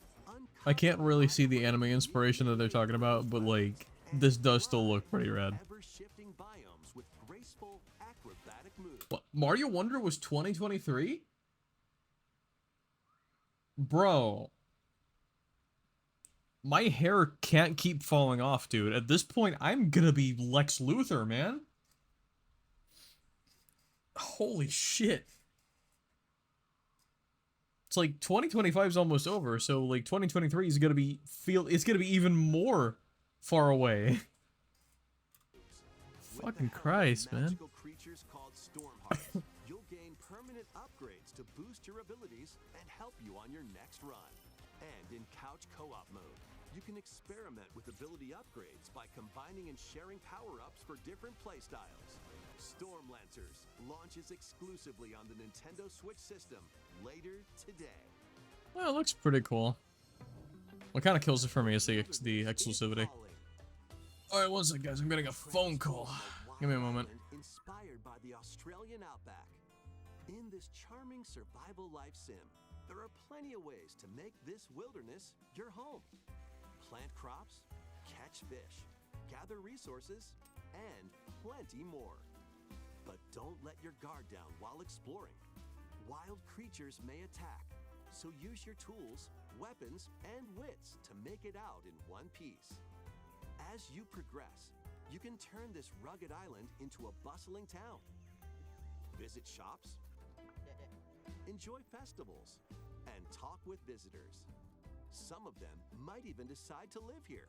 I can't really see the anime inspiration that they're talking about, but like, this does still look pretty rad. Ever-shifting biomes with graceful acrobatic moves. What, Mario Wonder was 2023? Bro. My hair can't keep falling off, dude. At this point, I'm gonna be Lex Luthor, man. Holy shit. It's like 2025 is almost over, so like 2023 is gonna be it's gonna be even more far away. Fucking Christ, man. Magical creatures called Stormhearts. You'll gain permanent upgrades to boost your abilities and help you on your next run. And in couch co-op mode, you can experiment with ability upgrades by combining and sharing power-ups for different playstyles. Stormlancers launches exclusively on the Nintendo Switch system later today. Well, it looks pretty cool. What kind of kills it for me is the exclusivity. Alright, one second, guys. I'm getting a phone call. Give me a moment. Inspired by the Australian outback. In this charming survival life sim, there are plenty of ways to make this wilderness your home. Plant crops, catch fish, gather resources, and plenty more. But don't let your guard down while exploring. Wild creatures may attack, so use your tools, weapons, and wits to make it out in one piece. As you progress, you can turn this rugged island into a bustling town. Visit shops, enjoy festivals, and talk with visitors. Some of them might even decide to live here.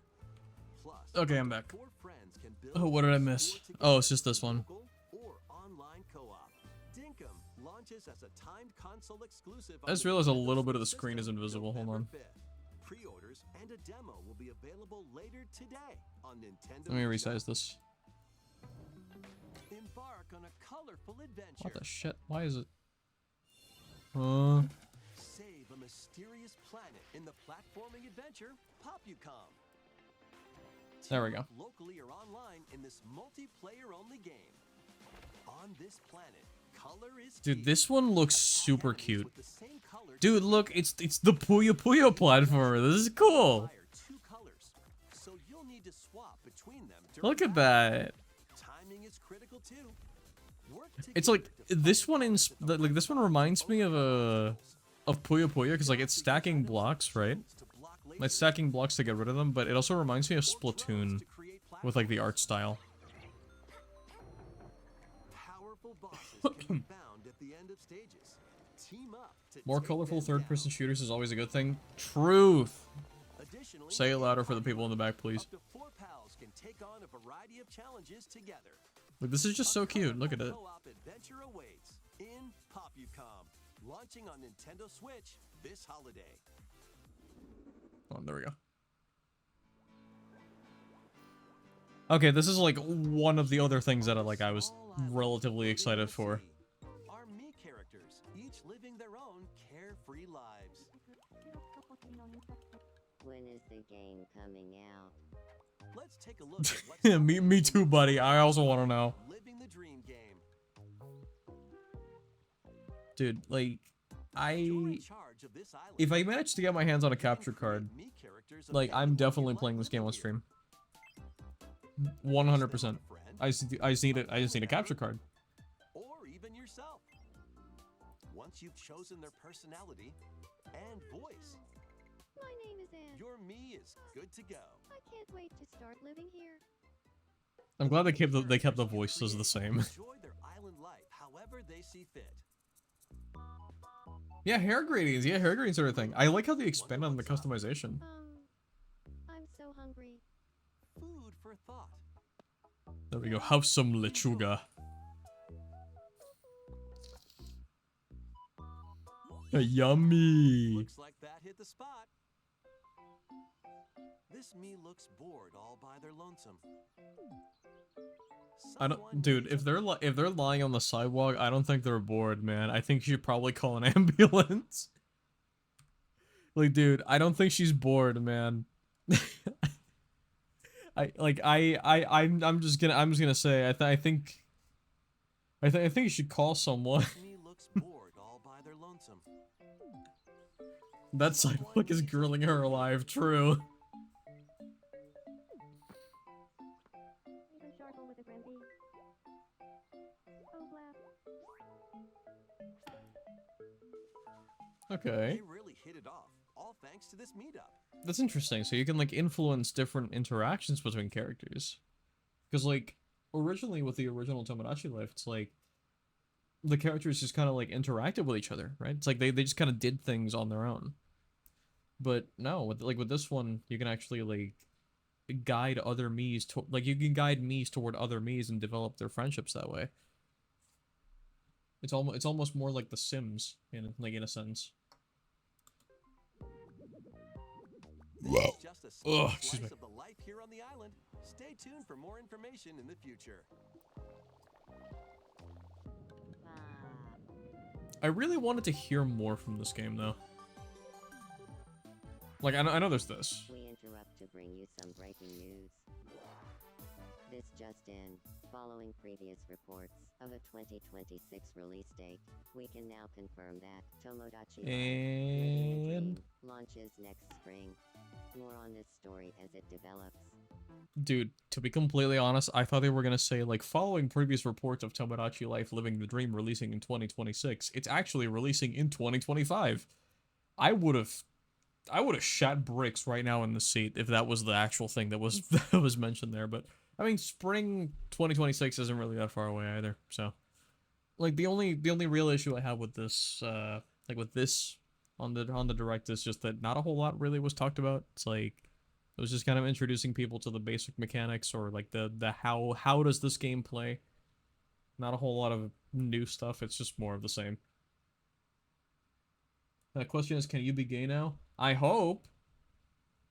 Plus, Okay, I'm back. 4 friends can build Oh, what did I miss? or together Oh, it's just this one. local or online co-op. Dinkum launches as a timed console exclusive. I just realized a little bit of the screen is invisible. Hold on. Pre-orders and a demo will be available later today on Nintendo. Let me resize this. Embark on a colorful adventure. What the shit? Why is it? Save a mysterious planet in the platforming adventure Popucom. There we go. Locally or online in this multiplayer-only game. On this planet, color is Dude, key. this one looks Attack super enemies cute. with the same color Dude, look, it's the Puyo Puyo platformer. This is cool. require 2 colors, so you'll need to swap between them during Look at battle. that. Timing is critical too. Work It's like together to this find one the like this one reminds me of Puyo Puyo because like it's stacking blocks, right? to block lasers. It's stacking blocks to get rid of them, but it also reminds me of Splatoon with like the art style. Powerful bosses can be found at the end of stages. Team up to More take colorful them third-person down. shooters is always a good thing. Truth. Additionally, Say it in louder for the people in the back, please. Up to 4 pals can take on a variety of challenges together. Like this is just so cute. Look at it. Co-op adventure awaits in Popucom, launching on Nintendo Switch this holiday. Oh, there we go. Okay, this is like one of the other things that I was relatively excited for. Our Mii characters, each living their own carefree lives. When is the game coming out? Let's take a look at what's me too, buddy. I also want to know. Living the dream game. Dude, like, You're in charge of this island. if I manage to get my hands on a You can capture card, create Mii characters like, I'm available definitely if you'd playing like this to game on live here. stream. Stay 100%. on a friend, I just need a capture card. or even yourself. Once you've chosen their personality and voice, My name is Anne. your Mii is good to go. I can't wait to start living here. I'm glad they kept the voices the same. Enjoy their island life however they see fit. Yeah, hair gradients. Yeah, hair gradients are a thing. I like how they expand on the customization. I'm so hungry. Food for thought. There we go. Have some lechuga. Yummy. Looks like that hit the spot. This me looks bored all by their lonesome. I don't, dude. If they're lying on the sidewalk, I don't think they're bored, man. I think you should probably call an ambulance. Like, dude, I don't think she's bored, man. I'm just gonna say, I think you should call someone. Me looks bored all by their lonesome. That sidewalk is grilling her alive. True. Even sharper with a Granby. Oh, blast. Okay. They really hit it off, all thanks to this meetup. That's interesting. So you can like influence different interactions between characters. Because like originally with the original Tomodachi Life, it's like the characters just kind of like interacted with each other, right? It's like they just kind of did things on their own. But no, with this one, you can actually like guide other Miis to like you can guide Miis toward other Miis and develop their friendships that way. It's almost more like The Sims in a sense. This is just a small excuse me. slice of the life here on the island. Stay tuned for more information in the future. I really wanted to hear more from this game though. Like I know there's this. We interrupt to bring you some breaking news. This just in. Following previous reports of a 2026 release date, we can now confirm that Tomodachi Life Living the Dream launches next spring. More on this story as it develops. Dude, to be completely honest, I thought they were gonna say, like, following previous reports of Tomodachi Life Living the Dream releasing in 2026, it's actually releasing in 2025. I would've shat bricks right now in the seat if that was the actual thing that was that was mentioned there, but I mean, spring 2026 isn't really that far away either, so. Like, the only real issue I have with this, like, with this on the direct is just that not a whole lot really was talked about. It's like, it was just kind of introducing people to the basic mechanics, or like the how does this game play. Not a whole lot of new stuff, it's just more of the same. The question is, can you be gay now? I hope.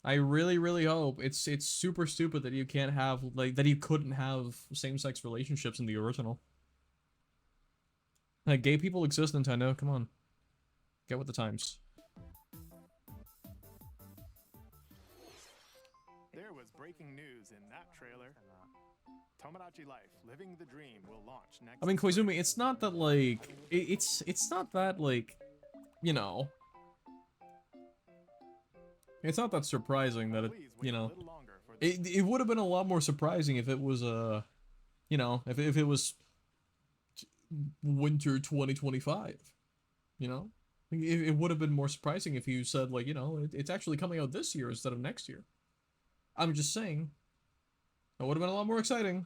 I really, really hope. It's super stupid that you can't have, like, that you couldn't have same-sex relationships in the original. Like, gay people exist, Nintendo, come on. Get with the times. There was breaking news in that trailer. Tomodachi Life Living the Dream will launch next. I mean, Koizumi, it's not that, like, it's not that, like, you know, it's not that surprising that it, you know, it would have been a lot more surprising if it was, you know, if it was winter 2025, you know? It would have been more surprising if you said, like, you know, it's actually coming out this year instead of next year. I'm just saying, it would have been a lot more exciting.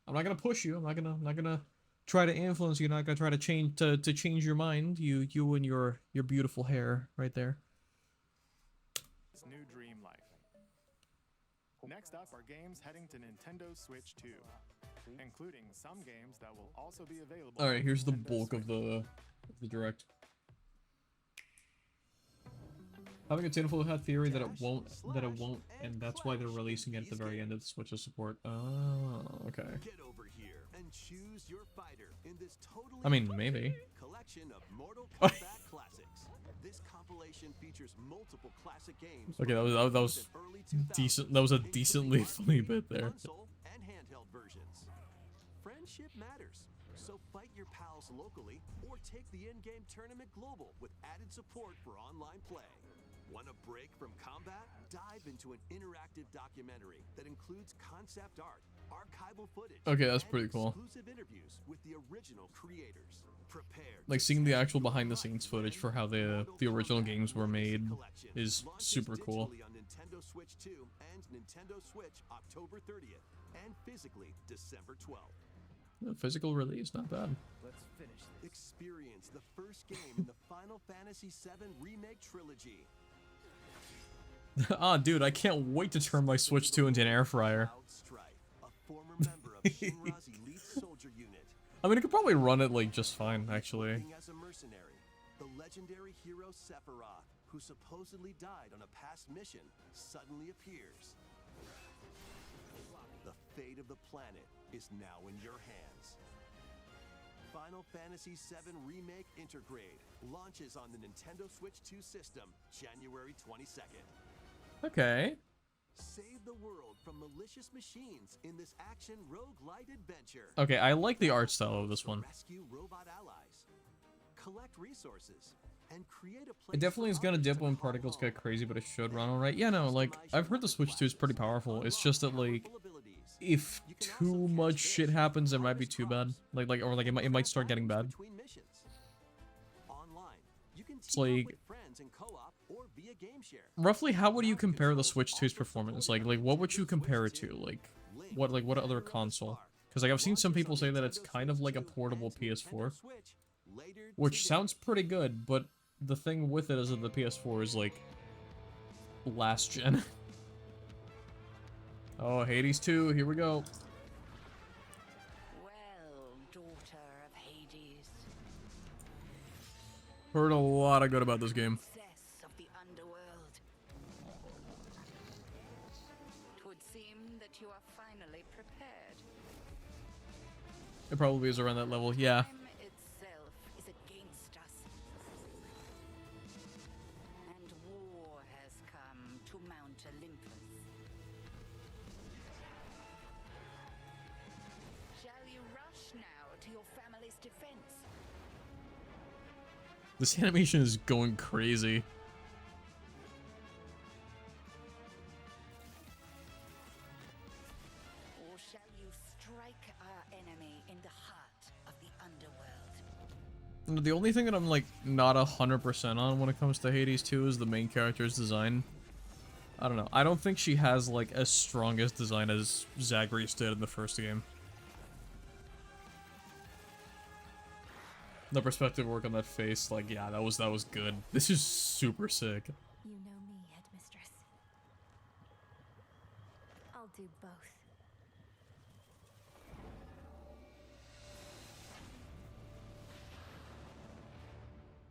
I'm not gonna push you. I'm not gonna try to influence you. I'm not gonna try to change your mind. You and your beautiful hair right there. New dream life. Next up are games heading to Nintendo Switch 2, including some games that will also be available. All right, here's the Nintendo bulk Switch. of the direct. Having a tinfoil hat theory that it won't, and that's why they're releasing it at the very end of the Switch's support. Oh, okay. Get over here and choose your fighter in this totally I mean, maybe. collection of Mortal Kombat classics. This compilation features multiple classic games. Okay, that was decent. That was a decently funny bit there. Console and handheld versions. Friendship matters, so fight your pals locally or take the in-game tournament global with added support for online play. Want a break from combat? Dive into an interactive documentary that includes concept art, archival footage, Okay, that's and pretty cool. exclusive interviews with the original creators. Prepare Like, to seeing the test actual your behind-the-scenes mind footage for how when the original Mortal games were Kombat made Collection is launches super cool. digitally on Nintendo Switch 2 and Nintendo Switch October 30th, and physically December 12th. Physical release, not bad. Let's finish this. Experience the first game in the Final Fantasy VII Remake Trilogy. Ah, dude, I can't wait to turn my Switch 2 into an air fryer. Cloud Strife, a former member of Shinra's elite soldier unit. I mean, it could probably run it, like, just fine, actually. Working as a mercenary, the legendary hero Sephiroth who supposedly died on a past mission, suddenly appears. The fate of the planet is now in your hands. Final Fantasy VII Remake Intergrade launches on the Nintendo Switch 2 system January 22nd. Okay. Save the world from malicious machines in this action roguelite adventure. Okay, I like the art style of this one. Rescue robot allies, collect resources, and create a place It definitely for is gonna others dip to when call particles home. get crazy, but it should run alright. Yeah, no, like, I've heard the Switch 2 is pretty powerful. It's just that, like, if too much shit happens, it might be too bad. Like, it might start getting bad. Between missions. Online, you can It's team up like- with friends in co-op or via game share. Roughly, how would you compare the Switch 2's performance? Like, what would you compare it to? Like, what other console? Because, like, I've seen some people say that it's kind of like a portable PS4, which sounds pretty good, but the thing with it is that the PS4 is, like, last gen. Oh, Hades 2, here we go. Well, daughter of Hades, Heard a lot of good about this game. princess of the underworld. Twould seem that you are finally prepared. It probably is around that level, yeah. Time itself is against us. And war has come to Mount Olympus. Shall you rush now to your family's defense? This animation is going crazy. Or shall you strike our enemy in the heart of the underworld? The only thing that I'm, like, not 100% on when it comes to Hades 2 is the main character's design. I don't know. I don't think she has, like, as strong as design as Zagreus did in the first game. The perspective work on that face, like, yeah, that was good. This is super sick. You know me, Headmistress. I'll do both.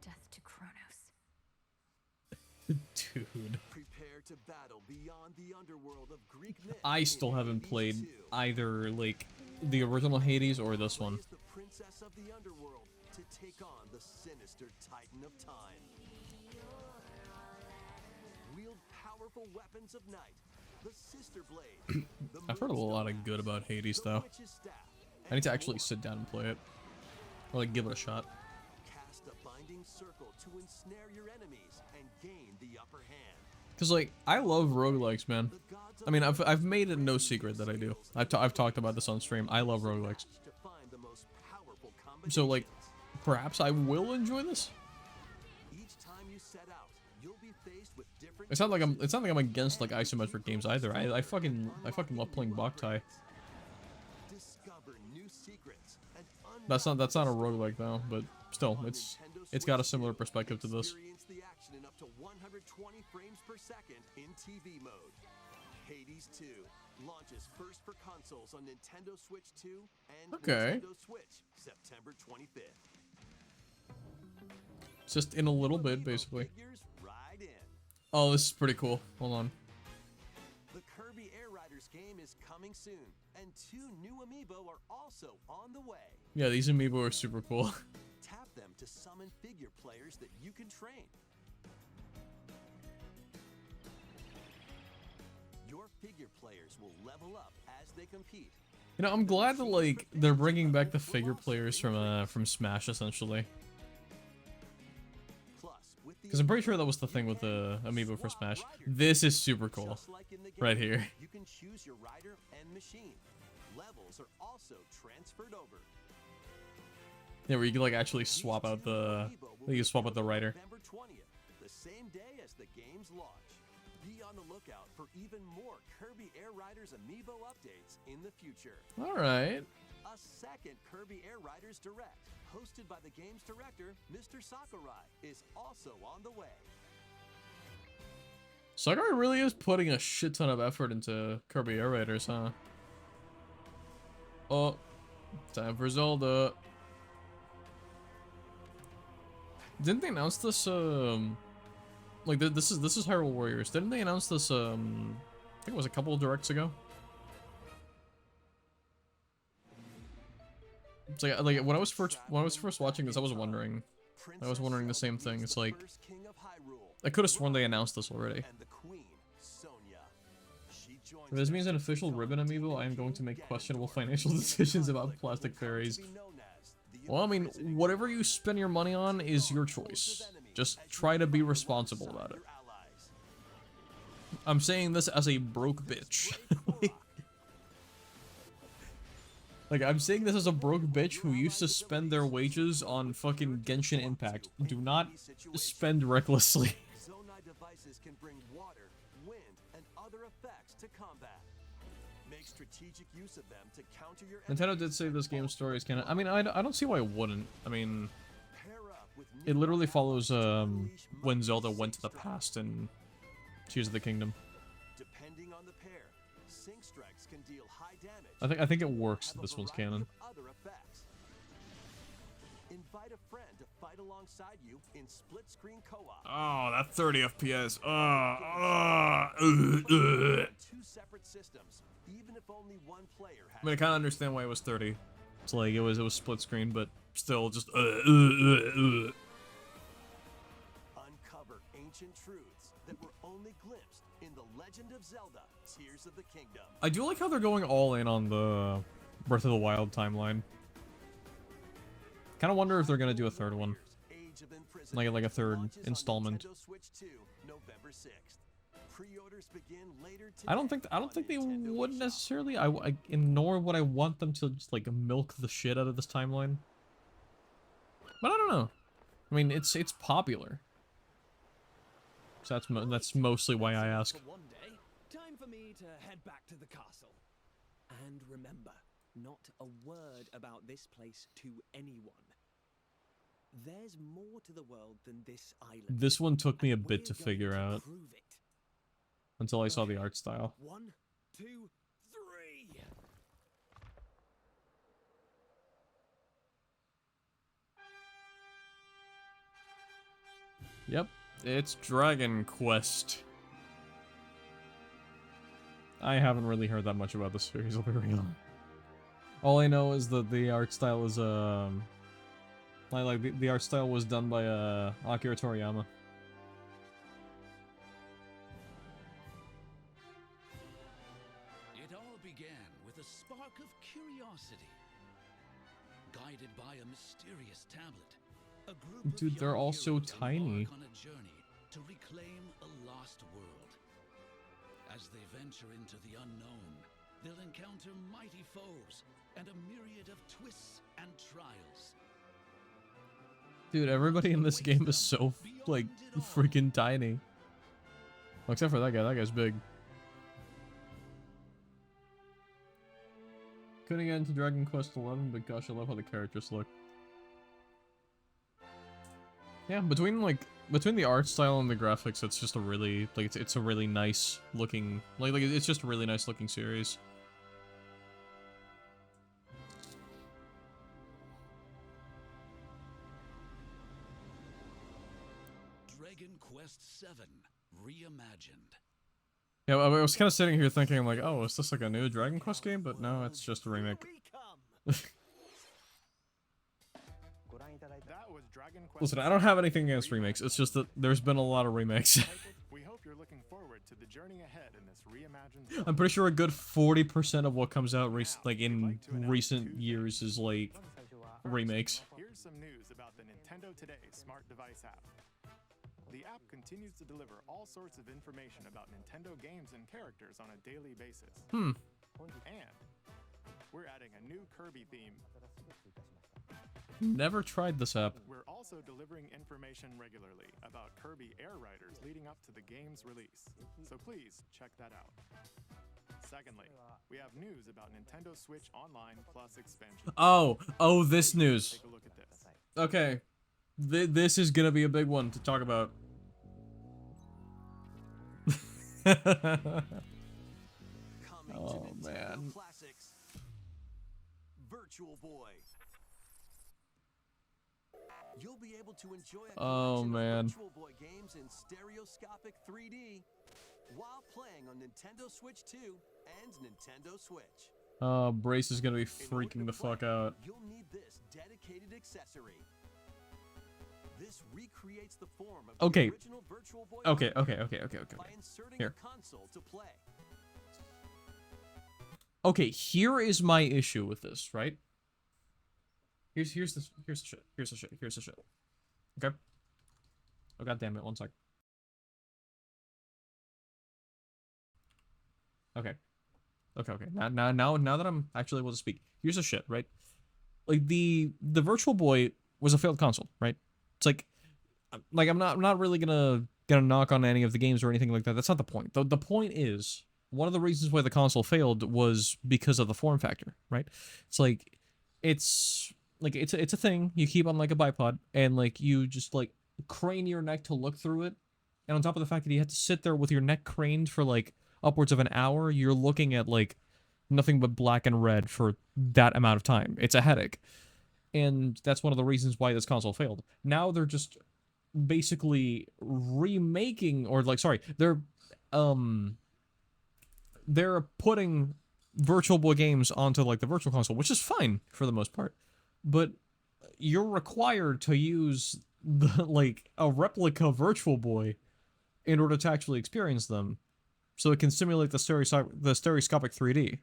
Death to Kronos. Dude. Prepare to battle beyond the underworld of Greek myth. I still haven't played either, like, the original Hades or this one. Is the princess of the underworld to take on the sinister titan of time. Wield powerful weapons of night, the sister blade. the I've heard a lot moonstone of good about Hades, the though. witch's staff, I need to and actually more. sit down and play it. Or, like, give it a shot. Cast a binding circle to ensnare your enemies and gain the upper hand. Because, like, I love roguelikes, man. The gods I mean, of I've made it no secret that I do. I've talked about this on stream. I love roguelikes. to find the most powerful So, like, combinations. perhaps I will enjoy this. Each time you set out, you'll be faced with different It's not like choices. I'm against, like, isometric games either. I fucking love playing Boktai. Discover new secrets and That's not a roguelike though, but still, it's got a similar perspective to this. Experience the action in up to 120 frames per second in TV mode. Hades 2 launches first for consoles on Nintendo Switch 2 and Okay. Nintendo Switch September 25th. It's just in a little bit, Amiibo basically. figures ride in. Oh, this is pretty cool. Hold on. The Kirby Air Riders game is coming soon, and 2 new amiibo are also on the way. Yeah, these amiibo are super cool. Tap them to summon figure players that you can train. Your figure players will level up as they compete. You know, I'm glad that, like, they're bringing back the figure players from Smash, essentially. Plus, with the Because I'm pretty sure that was the thing with the amiibo for Smash. This is super cool. Just like in the Right game, here. You can choose your rider and machine. Levels are also transferred over. Yeah, where you can, like, actually swap out the... You can swap out the rider. November 20th, the same day as the game's launch. Be on the lookout for even more Kirby Air Riders amiibo updates in the future. Alright. A second Kirby Air Riders Direct, hosted by the game's director, Mr. Sakurai, is also on the way. Sakurai really is putting a shit ton of effort into Kirby Air Raiders, huh? Oh, time for Zelda. Didn't they announce this, Like, this is Hyrule Warriors. Didn't they announce this, I think it was a couple of directs ago? It's like when I was first watching this, I was wondering the same thing. It's like, I could have sworn they announced this already. If this means an official ribbon amiibo, I am going to make questionable financial decisions about plastic fairies. Well, I mean, whatever you spend your money on is your choice. Just try to be responsible about it. I'm saying this as a broke bitch. Like, I'm saying this as a broke bitch who used to spend their wages on fucking Genshin Impact. Do not spend recklessly. Zonai devices can bring water, wind, and other effects to combat. Make strategic use of them to counter your Nintendo did say this game's story is canon. I mean, I don't see why it wouldn't. I mean, it literally follows when Zelda went to the past in Tears of the Kingdom. Depending on the pair, sync strikes can deal high damage. I think it works that this one's canon. Other effects. Invite a friend to fight alongside you in split-screen co-op. Oh, that 30 FPS. Two separate systems, even if only one player has. I mean, I kind of understand why it was 30. It's like it was split screen, but still just. Uncover ancient truths that were only glimpsed in The Legend of Zelda: Tears of the Kingdom. I do like how they're going all in on the Breath of the Wild timeline. Kind of wonder if they're gonna do a third one, like a third installment. I don't think they would necessarily. Nor would I want them to just like milk the shit out of this timeline. But I don't know. I mean, it's popular, so that's mostly why I ask. One day, time for me to head back to the castle. And remember, not a word about this place to anyone. There's more to the world than this island. This one took me a bit to figure out. Until I saw the art style. 1, 2, 3. Yep, it's Dragon Quest. I haven't really heard that much about the series, I'll be real. All I know is that the art style is like the art style was done by Akira Toriyama. It all began with a spark of curiosity. Guided by a mysterious tablet, a group Dude, of they're young all so heroes tiny. embark on a journey to reclaim a lost world. As they venture into the unknown, they'll encounter mighty foes and a myriad of twists and trials. Dude, everybody in this game is so, like, freaking tiny. Well, except for that guy. That guy's big. Couldn't get into Dragon Quest XI, but gosh, I love how the characters look. Yeah, between the art style and the graphics, it's just a really, like, it's a really nice looking, like it's just a really nice looking series. Dragon Quest VII Reimagined. Yeah, I was kind of sitting here thinking, like, oh, is this like a new Dragon Quest game? But no, it's just a remake. That was Dragon Quest. Listen, I don't have anything against remakes. It's just that there's been a lot of remakes. We hope you're looking forward to the journey ahead in this reimagined. I'm pretty sure a good 40% of what comes out in recent years is like remakes. Here's some news about the Nintendo Today smart device app. The app continues to deliver all sorts of information about Nintendo games and characters on a daily basis. And we're adding a new Kirby theme. Never tried this app. We're also delivering information regularly about Kirby Air Riders leading up to the game's release, so please check that out. Secondly, we have news about Nintendo Switch Online Plus expansion. Oh, this news. Take a look at this. Okay. This is gonna be a big one to talk about. Oh, man. Virtual Boy. You'll be able to enjoy a Oh, collection man. of Virtual Boy games in stereoscopic 3D while playing on Nintendo Switch 2 and Nintendo Switch. Brace is gonna be In order freaking to the play, fuck out. You'll need this dedicated accessory. This recreates the form of Okay. the original Virtual Boy Okay. hardware by inserting Here. a console to play. Okay, here is my issue with this, right? Here's the shit. Okay. Oh, god damn it, one sec. Okay. Now that I'm actually able to speak, here's the shit, right? Like the Virtual Boy was a failed console, right? It's like I'm not really gonna knock on any of the games or anything like that. That's not the point. The point is, one of the reasons why the console failed was because of the form factor, right? It's like it's a thing you keep on like a bipod, and like you just like crane your neck to look through it, and on top of the fact that you have to sit there with your neck craned for like upwards of an hour, you're looking at like nothing but black and red for that amount of time. It's a headache. And that's one of the reasons why this console failed. Now they're just basically remaking, or like, sorry, they're putting Virtual Boy games onto like the Virtual Console, which is fine for the most part. But you're required to use the like a replica Virtual Boy in order to actually experience them, so it can simulate the stereoscopic 3D.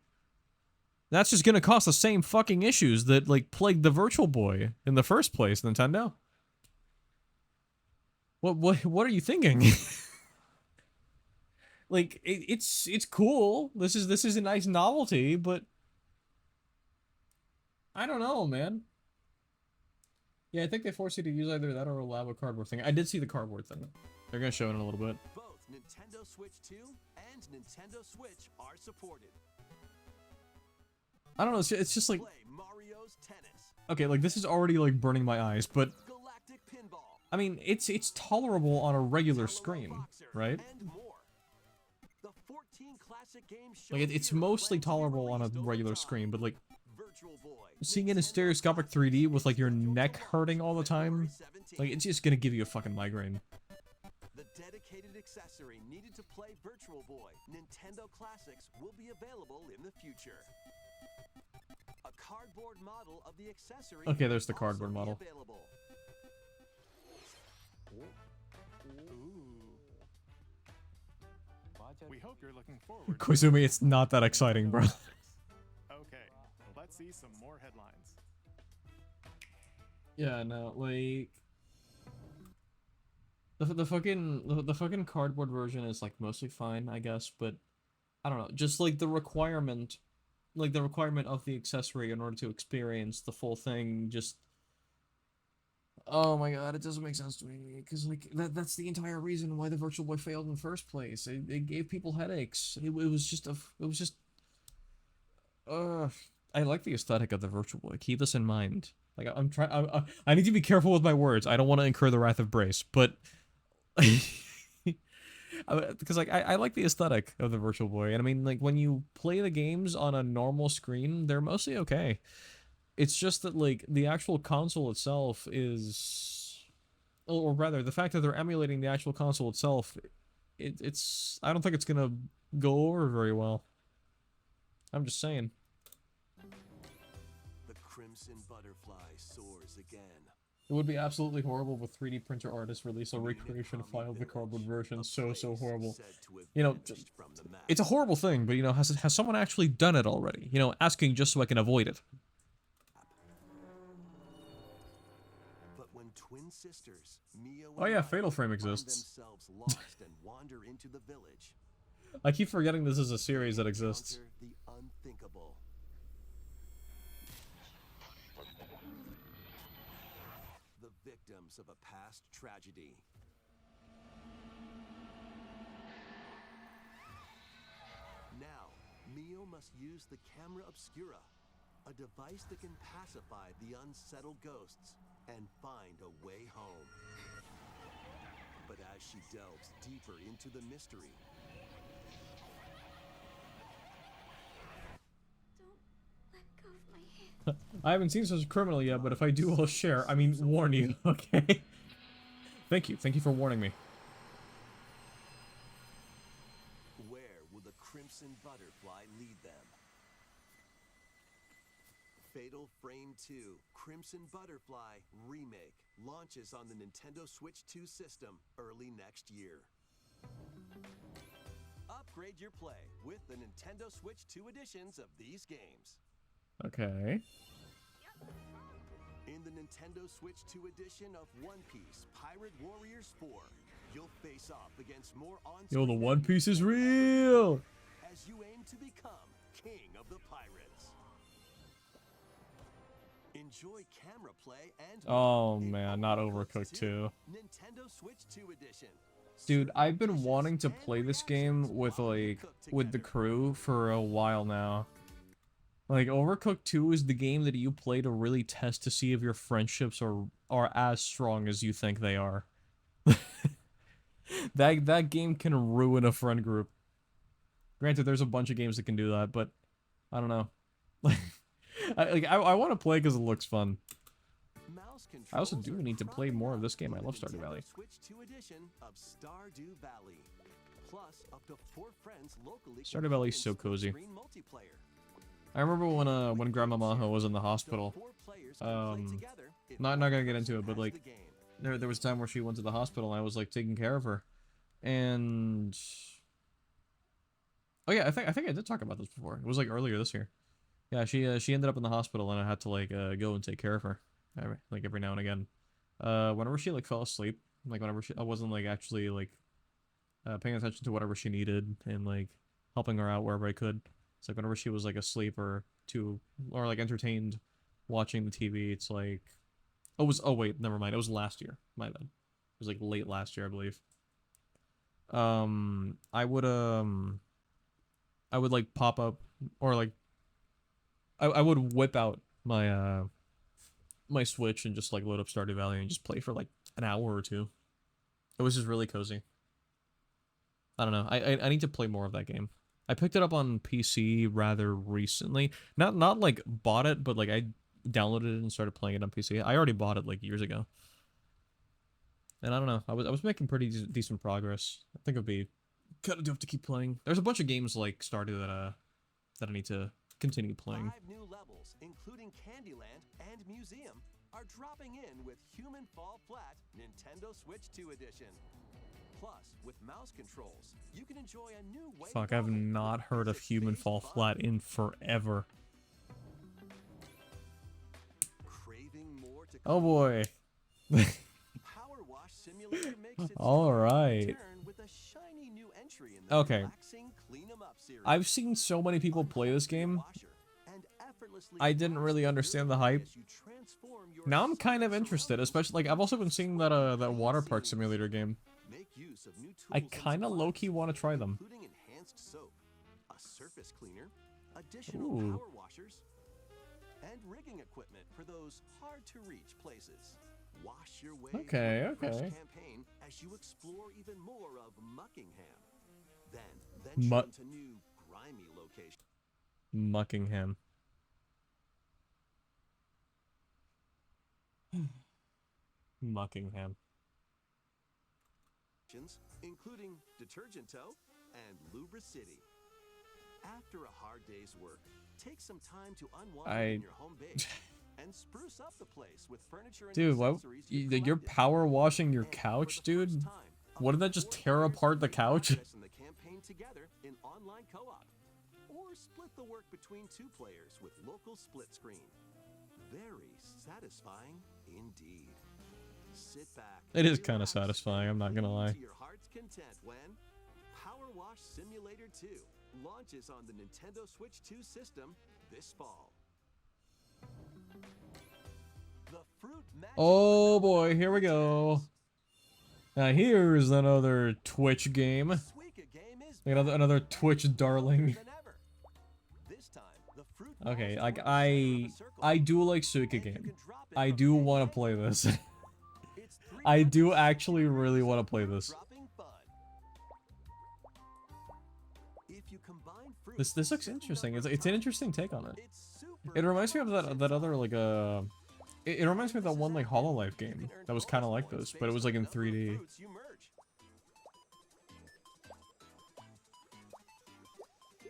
That's just gonna cause the same fucking issues that like plagued the Virtual Boy in the first place, Nintendo. What are you thinking? Like it's cool. This is a nice novelty, but I don't know, man. Yeah, I think they force you to use either that or allow a cardboard thing. I did see the cardboard thing. They're gonna show it in a little bit. Both Nintendo Switch 2 and Nintendo Switch are supported. I don't know, it's just like, Play Mario's Tennis, okay, like this is already like burning my eyes, but Galactic Pinball, I mean, it's tolerable on a regular screen, Boxer, right? and more. The 14 classic games Like shown it's here mostly plan to be tolerable on a released over regular time. screen, but like Virtual Boy, seeing it in Nintendo stereoscopic Classic 3D with like your scheduled neck to launch hurting all the February time, 17th. like it's just gonna give you a fucking migraine. The dedicated accessory needed to play Virtual Boy Nintendo Classics will be available in the future. A cardboard model of the accessory Okay, there's the will cardboard also be model. available. We hope you're looking forward. to Koizumi, it's not that exciting, bro. Okay, let's see some more headlines. Yeah, no, like the fucking cardboard version is like mostly fine, I guess, but I don't know, just like the requirement of the accessory in order to experience the full thing, just, oh my god, it doesn't make sense to me, because like that's the entire reason why the Virtual Boy failed in the first place. It gave people headaches. It was just I like the aesthetic of the Virtual Boy. Keep this in mind. Like I'm trying, I need to be careful with my words. I don't want to incur the wrath of Brace, but because like I like the aesthetic of the Virtual Boy, and I mean like when you play the games on a normal screen, they're mostly okay. It's just that like the actual console itself is, or rather, the fact that they're emulating the actual console itself, it's I don't think it's gonna go over very well. I'm just saying. The Crimson Butterfly soars again. It would be absolutely horrible if a 3D printer artist released a recreation file of the cardboard version. So horrible. You know, it's a horrible thing, but you know, has someone actually done it already? You know, asking just so I can avoid it. But when twin sisters, Mio Oh yeah, and Fatal Frame find exists. themselves lost and wander into the village, I keep forgetting this is a series that exists. encounter the unthinkable. The victims of a past tragedy. Now, Mio must use the camera obscura, a device that can pacify the unsettled ghosts and find a way home. But as she delves deeper into the mystery, Don't let go of my hand. I haven't seen such a criminal yet, but if I do, I'll share. I mean, warn you, okay? Thank you. Thank you for warning me. Where will the Crimson Butterfly lead them? Fatal Frame 2 Crimson Butterfly Remake launches on the Nintendo Switch 2 system early next year. Upgrade your play with the Nintendo Switch 2 editions of these games. Okay. In the Nintendo Switch 2 edition of One Piece Pirate Warriors 4, you'll face off against more on-screen Yo, the One enemies Piece is than ever real! as you aim to become King of the Pirates. Enjoy camera play and Oh more in man, not Overcooked Overcooked 2. Nintendo Switch 2 edition. Dude, Certain I've been dishes wanting to and play this reactions game with while you like cook with the together. crew for a while now. Like Overcooked 2 is the game that you play to really test to see if your friendships are as strong as you think they are. That game can ruin a friend group. Granted, there's a bunch of games that can do that, but I don't know. I want to play because it looks fun. Mouse I also controls do are need to play cropping more of up this game. in I the love Stardew Nintendo Valley. Switch 2 edition of Stardew Valley. Plus, up to 4 friends locally can Stardew Valley is play so in cozy. split-screen multiplayer. I remember when Grandma Maho was in the hospital. Up to 4 players can play together if Not one gonna get person into it, but has like the game. there was a time where she went to the hospital and I was like taking care of her. And oh yeah, I think I did talk about this before. It was like earlier this year. Yeah, she ended up in the hospital and I had to like go and take care of her. Every now and again. Whenever she like fell asleep, like whenever I wasn't like actually like paying attention to whatever she needed and like helping her out wherever I could. It's like whenever she was like asleep or like entertained watching the TV, it's like oh wait, never mind. It was last year. My bad. It was like late last year, I believe. I would like pop up or like I would whip out my my Switch and just like load up Stardew Valley and just play for like an hour or two. It was just really cozy. I don't know. I need to play more of that game. I picked it up on PC rather recently. Not like bought it, but like I downloaded it and started playing it on PC. I already bought it like years ago. And I don't know. I was making pretty decent progress. I think it'd be kind of dope to keep playing. There's a bunch of games like Stardew that I need to continue playing. 5 new levels, including Candyland and Museum, are dropping in with Human Fall Flat Nintendo Switch 2 edition. Plus, with mouse controls, you can enjoy a new way Fuck, I've not heard of Human Fall Flat in forever. Craving more to Oh boy. Power Wash Simulator makes its All right. return with a shiny new entry in the Okay. relaxing Clean 'em Up series. I've seen so many people play this game. I didn't really understand the hype. Now I'm kind of interested, especially like I've also been seeing that that water park simulator game. I kind of low-key want to try them. Including enhanced soap, a surface cleaner, additional Ooh. power washers, and rigging equipment for those hard-to-reach places. Wash your way Okay, through a fresh okay. campaign as you explore even more of Muckingham. Then Mu- venture into new grimy locations. Muckingham. Muckingham. Including Detergento and Lubra City. After a hard day's work, take some time to unwind in your home base and spruce up the place with furniture and Dude, what? accessories you've You're collected. power washing your And for couch, the first dude? time, up Wouldn't to that just 4 tear players apart the can couch? progress in the campaign together in online co-op, or split the work between 2 players with local split screen. Very satisfying indeed. Sit back. It is kinda relax, satisfying, I'm not gonna clean lie. to your heart's content when Power Wash Simulator 2 launches on the Nintendo Switch 2 system this fall. The Fruit Magic Oh Vanilla boy, here we go. Now here's another Twitch game. Suika game is Another back Twitch and darling. stronger than ever. This time, the fruit Okay, balls like form the center of a circle, I do like Suika and you game. can drop it I from do any want to angle. play this. It's 3 I do buttons, actually 3 really rows want to of play fruit this. dropping fun. If you combine fruit This looks with interesting. number It's an 5, interesting take on it. it's super It reminds me of that other like it reminds me of that one like Hololive game that was kind of like this, but it was like in 3D.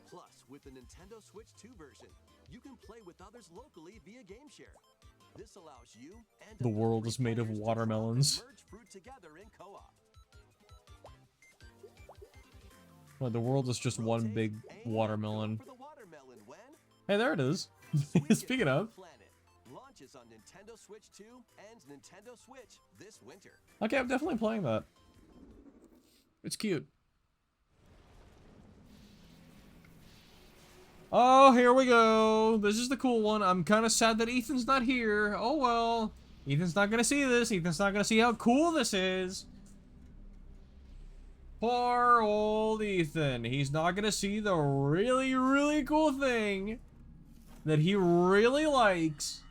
Plus, with the Nintendo Switch 2 version, you can play with others locally via game share. This allows you and The world is made of watermelons. merge fruit together in co-op. Well, the world is just one big watermelon. For the watermelon when Hey, there it is. Speaking of. Planet launches on Nintendo Switch 2 and Nintendo Switch this winter. Okay, I'm definitely playing that. It's cute. Oh, here we go. This is the cool one. I'm kind of sad that Ethan's not here. Oh well. Ethan's not gonna see this. Ethan's not gonna see how cool this is. Poor old Ethan. He's not gonna see the really, really cool thing that he really likes.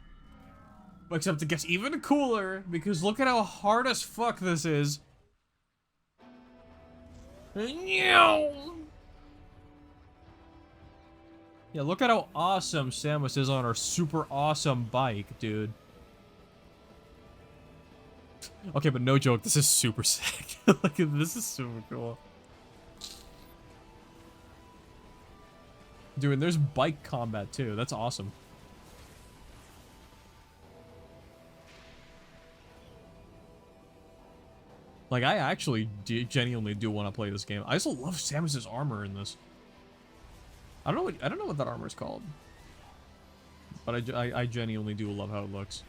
Except it gets even cooler, because look at how hard as fuck this is. Yeah, look at how awesome Samus is on her super awesome bike, dude. Okay, but no joke, this is super sick. Like, this is super cool. Dude, and there's bike combat too. That's awesome. Like, I actually genuinely do want to play this game. I also love Samus's armor in this. I don't know what that armor is called. But I genuinely do love how it looks.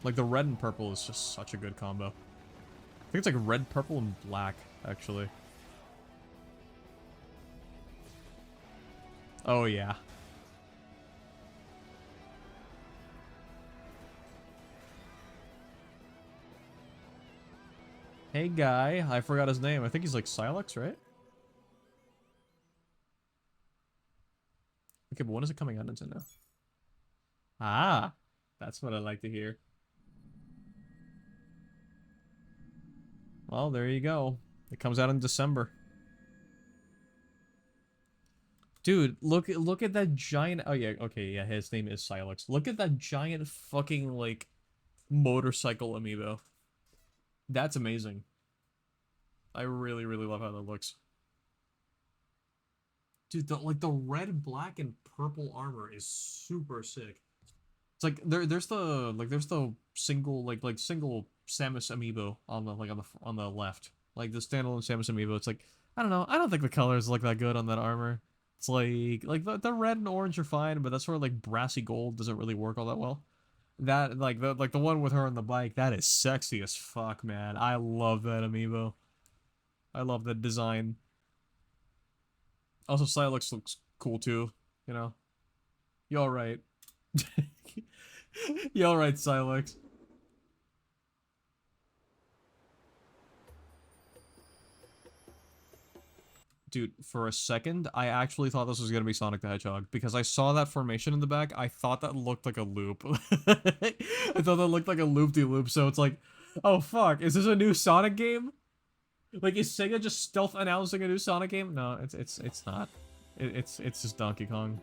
Like, the red and purple is just such a good combo. I think it's like red, purple, and black, actually. Oh, yeah. Hey, guy. I forgot his name. I think he's like Silex, right? Okay, but when is it coming on Nintendo? Ah, that's what I like to hear. Well, there you go. It comes out in December. Dude, look at that giant. Oh yeah, okay, yeah, his name is Silex. Look at that giant fucking like motorcycle amiibo. That's amazing. I really, really love how that looks. Dude, the red, black, and purple armor is super sick. It's like there's the single single Samus amiibo on the left. Like the standalone Samus amiibo. It's like, I don't know, I don't think the colors look that good on that armor. It's like the red and orange are fine, but that sort of like brassy gold doesn't really work all that well. That like the one with her on the bike, that is sexy as fuck, man. I love that amiibo. I love that design. Also, Silex looks cool too, you know. You alright. You alright, Silex. Dude, for a second, I actually thought this was gonna be Sonic the Hedgehog, because I saw that formation in the back. I thought that looked like a loop. I thought that looked like a loop-de-loop, so it's like, oh fuck, is this a new Sonic game? Like, is Sega just stealth announcing a new Sonic game? No, it's not. It's just Donkey Kong.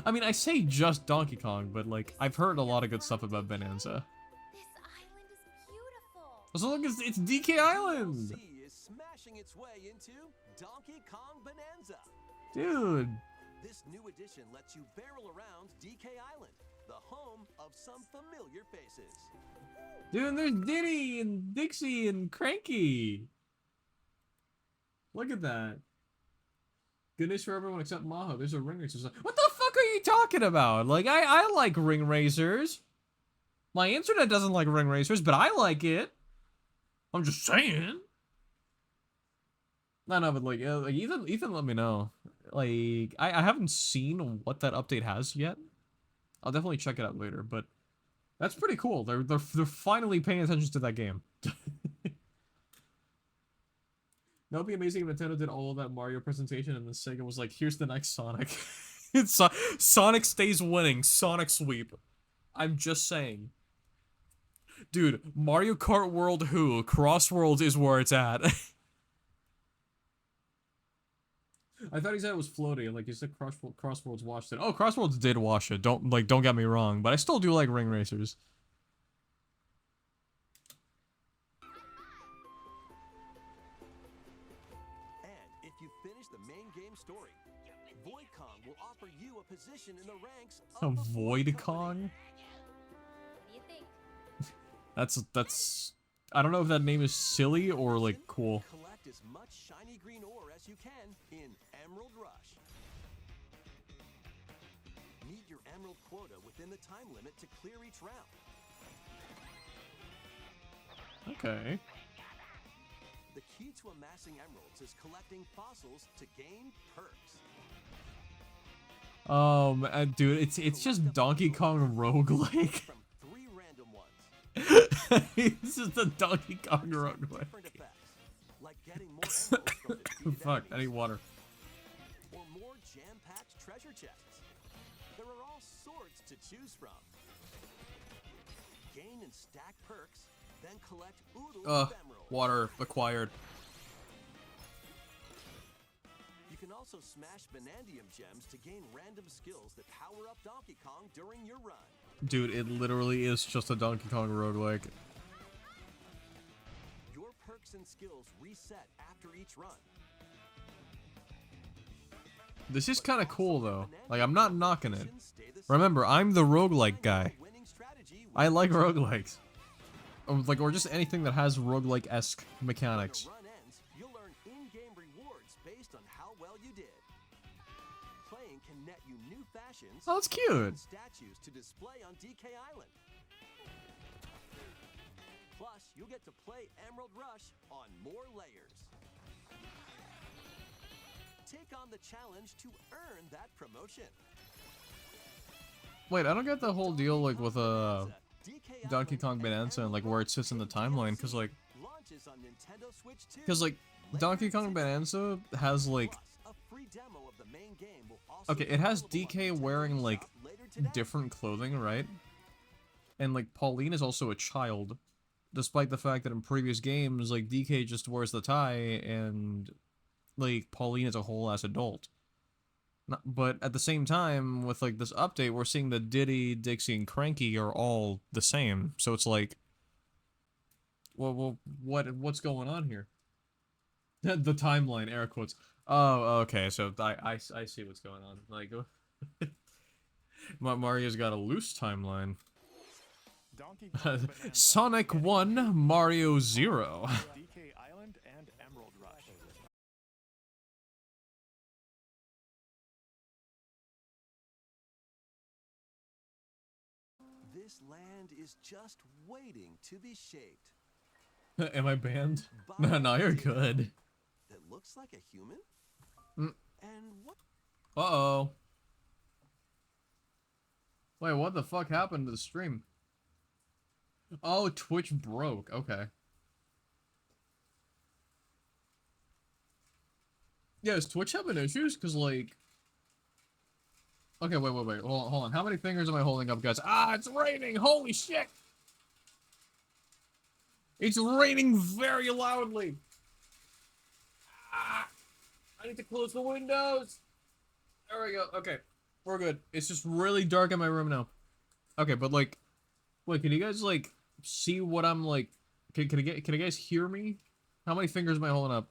I mean, I say just Donkey Kong, but like, I've heard a lot of good stuff about Bonanza. This island is beautiful. So look, it's DK Island! DLC is smashing its way into Donkey Kong Bonanza. Dude. This new edition lets you barrel around DK Island, the home of some familiar faces. Dude, and there's Diddy and Dixie and Cranky. Look at that. Good news for everyone except Maho. There's a ring racer. What the fuck are you talking about? Like, I like ring racers. My internet doesn't like ring racers, but I like it. I'm just saying. No, but like Ethan let me know. Like, I haven't seen what that update has yet. I'll definitely check it out later, but that's pretty cool. They're finally paying attention to that game. That would be amazing if Nintendo did all of that Mario presentation and then Sega was like, here's the next Sonic. Sonic stays winning. Sonic sweep. I'm just saying. Dude, Mario Kart World Who? Cross Worlds is where it's at. I thought he said it was floaty. Like, he said Crossworlds washed it. Oh, Crossworlds did wash it. Don't get me wrong. But I still do like ring racers. And if you finish the main game story, Void Kong will offer you a position in the ranks A of the Void Company. Kong? What do you think? That's... I don't know if that name is silly or, like, cool. Collect as much shiny green ore as you can in Emerald Rush. Meet your emerald quota within the time limit to clear each round. Okay. The key to amassing emeralds is collecting fossils to gain perks. Dude, it's just Donkey Kong roguelike. From 3 random ones. It's just a Donkey Kong roguelike. Different effects, like getting more emeralds from defeated Fuck, I enemies, need water. or more jam-packed treasure chests. There are all sorts to choose from. Gain and stack perks, then collect oodles of emeralds. Water acquired. You can also smash Vanadium gems to gain random skills that power up Donkey Kong during your run. Dude, it literally is just a Donkey Kong roguelike. Your perks and skills reset after each run. This is kind of cool, though. Like, I'm not knocking it. Remember, I'm the roguelike guy. I like roguelikes. Or just anything that has roguelike-esque mechanics. When the run ends, you'll earn in-game rewards based on how well you did. Playing can net you new fashions Oh, that's cute. and statues to display on DK Island. Plus, you'll get to play Emerald Rush on more layers. Take on the challenge to earn that promotion. Wait, I don't get the whole deal, like, with, Donkey Kong Bonanza and, like, where it sits in the timeline, because, like... Launches on Nintendo Switch 2. Because, like, Donkey Kong Bonanza has, like... Plus, a free demo of the main game will also Okay, be it has available on DK Nintendo wearing, like, Shop later today. different clothing, right? And, like, Pauline is also a child. Despite the fact that in previous games, like, DK just wears the tie, and, like, Pauline is a whole-ass adult. But at the same time, with, like, this update, we're seeing that Diddy, Dixie, and Cranky are all the same. So it's like... Well, what's going on here? The timeline, air quotes. Oh, okay, so I see what's going on. Like, Mario's got a loose timeline. Donkey Kong Bonanza, Sonic 1, Mario 0. DK Island, and Emerald Rush. This land is just waiting to be shaped. Am I banned? by No, you're data good. That looks like a human? Mm. And what? Uh-oh. Wait, what the fuck happened to the stream? Oh, Twitch broke. Okay. Yeah, is Twitch having issues? Because, like... Okay, wait. Hold on. How many fingers am I holding up, guys? Ah, it's raining! Holy shit! It's raining very loudly! Ah! I need to close the windows! There we go. Okay. We're good. It's just really dark in my room now. Okay, but, like... Wait, can you guys, like, see what I'm, like... Can you guys hear me? How many fingers am I holding up?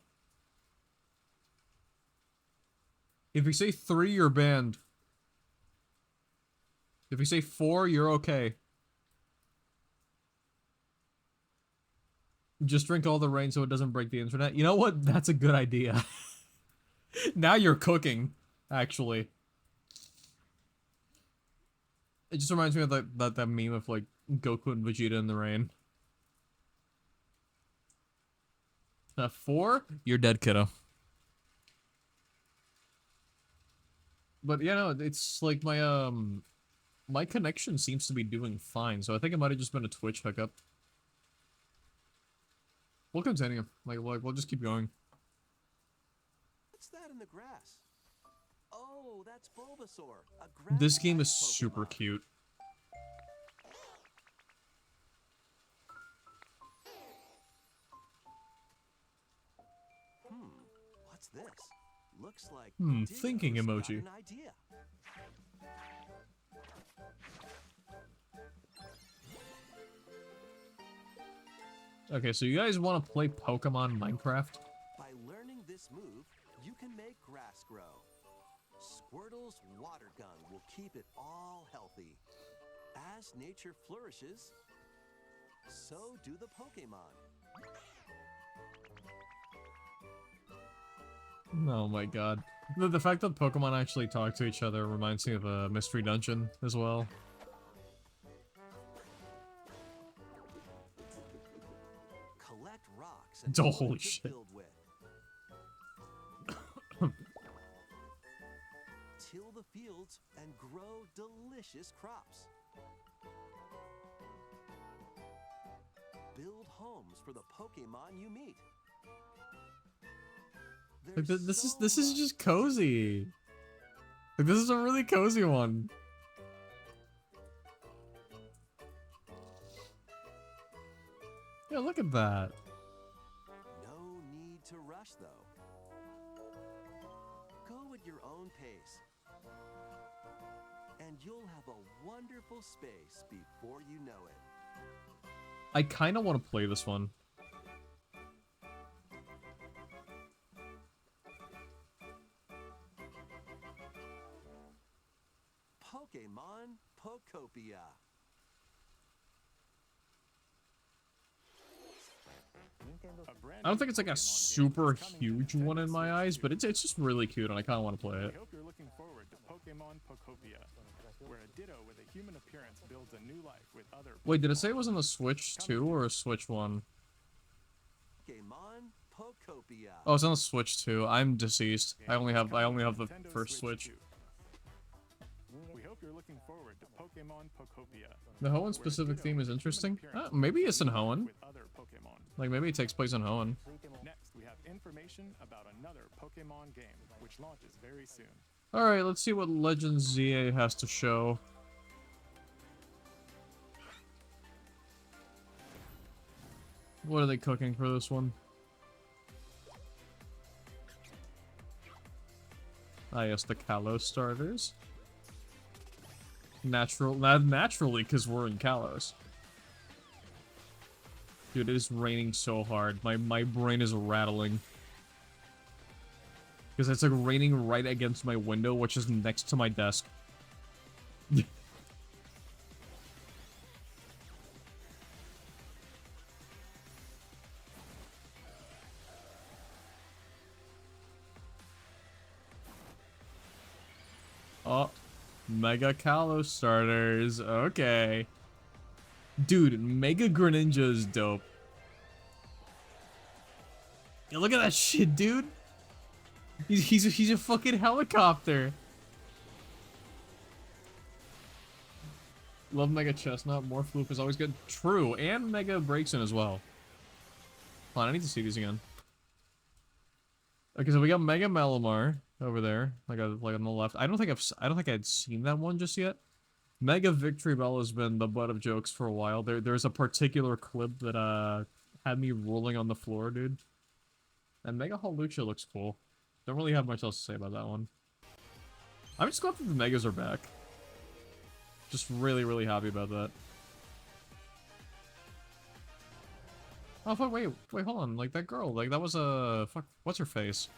If you say 3, you're banned. If you say 4, you're okay. Just drink all the rain so it doesn't break the internet. You know what? That's a good idea. Now you're cooking, actually. It just reminds me of that meme of, like, Goku and Vegeta in the rain. 4? You're dead, kiddo. But, yeah, no, it's, like, my connection seems to be doing fine, so I think it might have just been a Twitch hiccup. We'll continue. Like, we'll just keep going. What's that in the grass? Oh, that's Bulbasaur. A grass This game is type super Pokemon. cute. What's this? Looks like thinking Ditto's got emoji. an idea. Okay, so you guys want to play Pokemon Minecraft? By learning this move, you can make grass grow. Squirtle's water gun will keep it all healthy. As nature flourishes, so do the Pokemon. Oh my god. The fact that Pokemon actually talk to each other reminds me of a Mystery Dungeon as well. Collect rocks and Holy wood to shit. build with. Till the fields and grow delicious crops. Build homes for the Pokemon you meet. Like There's this so is much just cozy. Like this is a really cozy one. Yeah, look at that. No need to rush though. Go at your own pace. And you'll have a wonderful space before you know it. I kind of want to play this one. Pokemon Pokopia. I don't think it's like a super huge one in my eyes, but it's just really cute and I kind of want to play it. We hope you're looking forward to Pokemon Pokopia, where a Ditto with a human appearance builds a new life with other. Wait, did it say it was on the Switch 2 or a Switch 1? Pokemon Pokopia. Oh, it's on the Switch 2. I'm deceased. I only have the Nintendo first Switch. 2. We hope you're looking forward to Pokemon Pokopia. The Hoenn where a specific Ditto theme with is a human interesting. appearance Maybe it's in Hoenn. with other Pokemon. Like maybe it takes place in Hoenn. Next, we have information about another Pokemon game, which launches very soon. Alright, let's see what Legends ZA has to show. What are they cooking for this one? Ah, yes, the Kalos starters. Naturally, because we're in Kalos. Dude, it is raining so hard. My brain is rattling. Because it's like raining right against my window, which is next to my desk. Oh, Mega Kalos starters. Okay. Dude, Mega Greninja is dope. Yeah, look at that shit, dude. He's a fucking helicopter. Love Mega Chestnut. More Floop is always good. True, and Mega Breakson as well. Hold on, I need to see these again. Okay, so we got Mega Malamar over there, like on the left. I don't think I'd seen that one just yet. Mega Victory Bell has been the butt of jokes for a while. There's a particular clip that had me rolling on the floor, dude. And Mega Hawlucha looks cool. Don't really have much else to say about that one. I'm just glad that the Megas are back. Just really, really happy about that. Oh fuck! Wait, hold on. Like that girl, like that was a fuck. What's her face?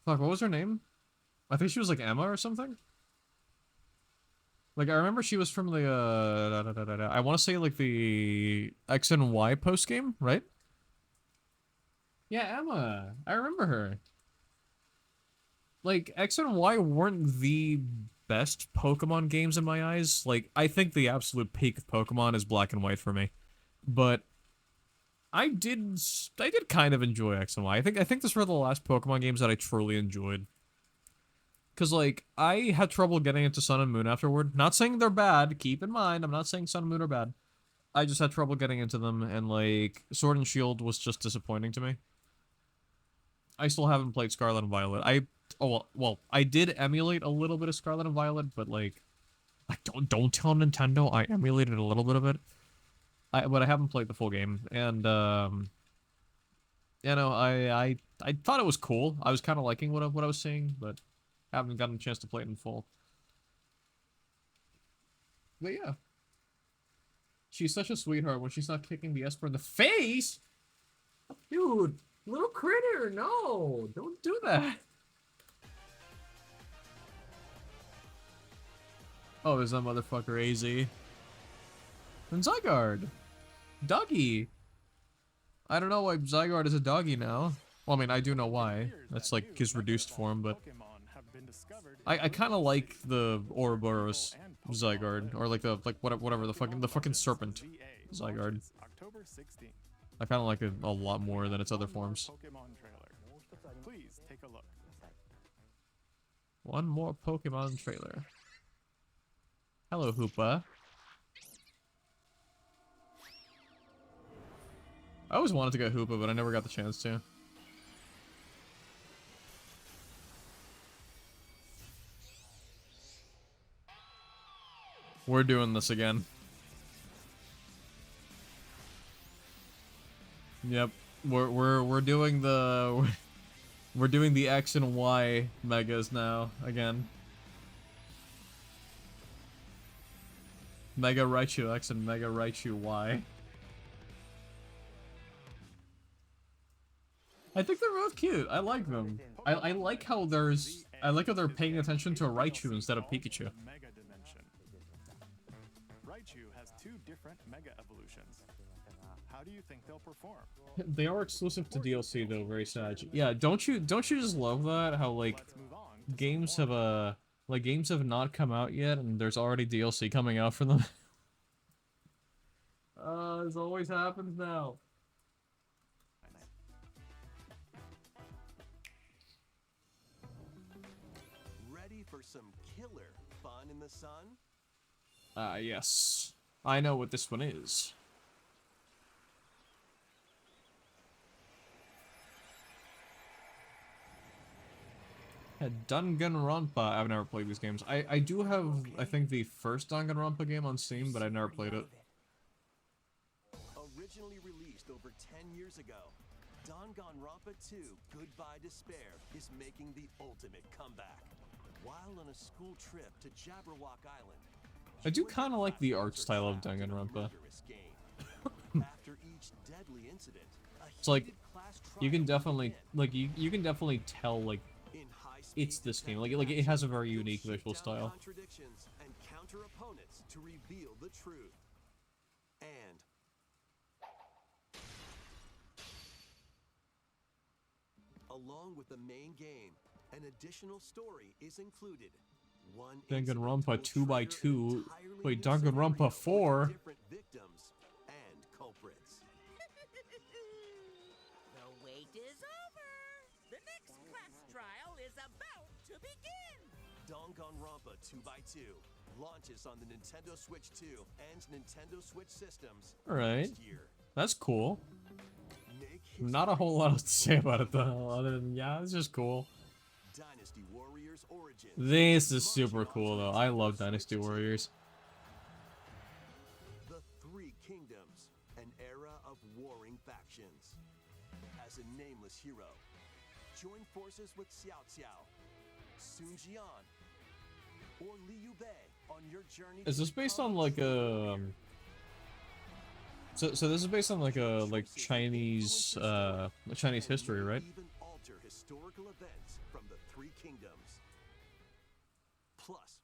Fuck, what was her name? I think she was like Emma or something. Like I remember she was from the I want to say like the X and Y post game, right? Yeah, Emma. I remember her. Like X and Y weren't the best Pokemon games in my eyes. Like I think the absolute peak of Pokemon is Black and White for me. But I did kind of enjoy X and Y. I think these were the last Pokemon games that I truly enjoyed. Cause like I had trouble getting into Sun and Moon afterward. Not saying they're bad. Keep in mind, I'm not saying Sun and Moon are bad. I just had trouble getting into them, and like Sword and Shield was just disappointing to me. I still haven't played Scarlet and Violet. I did emulate a little bit of Scarlet and Violet, but like don't tell Nintendo I emulated a little bit of it. But I haven't played the full game, and You know, I thought it was cool. I was kind of liking what I was seeing, but haven't gotten a chance to play it in full. But yeah, she's such a sweetheart when she's not kicking the Esper in the face. Dude, little critter, no, don't do that. Oh, there's that motherfucker AZ. And Zygarde. Doggy. I don't know why Zygarde is a doggy now. Well, I mean, I do know why. That's like his reduced form, but I kind of like the Ouroboros Zygarde, or like the whatever the fucking serpent Zygarde. I kind of like it a lot more than its other forms. Please take a look. One more Pokemon trailer. Hello, Hoopa. I always wanted to get Hoopa, but I never got the chance to. We're doing this again. Yep. We're doing the we're doing the X and Y megas now again. Mega Raichu X and Mega Raichu Y. I think they're both cute. I like them. I like how they're paying attention to Raichu instead of Pikachu. Raichu has 2 different Mega Evolutions. How do you think they'll perform? They are exclusive to DLC though, very sad. Yeah, don't you just love that? How like games have not come out yet and there's already DLC coming out for them. This always happens now. Ready for some killer fun in the sun? Yes. I know what this one is. Danganronpa. I've never played these games. I do have, I think, the first Danganronpa game on Steam, but I've never played it. Originally released over 10 years ago, Danganronpa 2 Goodbye Despair is making the ultimate comeback. While on a school trip to Jabberwock Island, I do kind of like the art style of Danganronpa. After each deadly incident, It's like, you can definitely, like, you can definitely tell, like, it's this game. Like it has a very unique visual style. Contradictions and counter opponents to reveal the truth. And along with the main game, an additional story is included. One Danganronpa 2x2. Wait, Danganronpa 4? Different victims and culprits. The wait is over. The next class trial is about to begin. Danganronpa 2x2 launches on the Nintendo Switch 2 and Nintendo Switch systems Alright. next year. That's cool. Not a whole lot to say about it though, other than, yeah, it's just cool. Dynasty Warriors Origins. This is super cool though. I love Dynasty Warriors. The Three Kingdoms, an era of warring factions. As a nameless hero, join forces with Xiao Xiao, Sun Jian, or Li Yubei on your journey. Is this based on like a So this is based on like a Chinese Chinese history, right? Even alter historical events from the Three Kingdoms. Plus,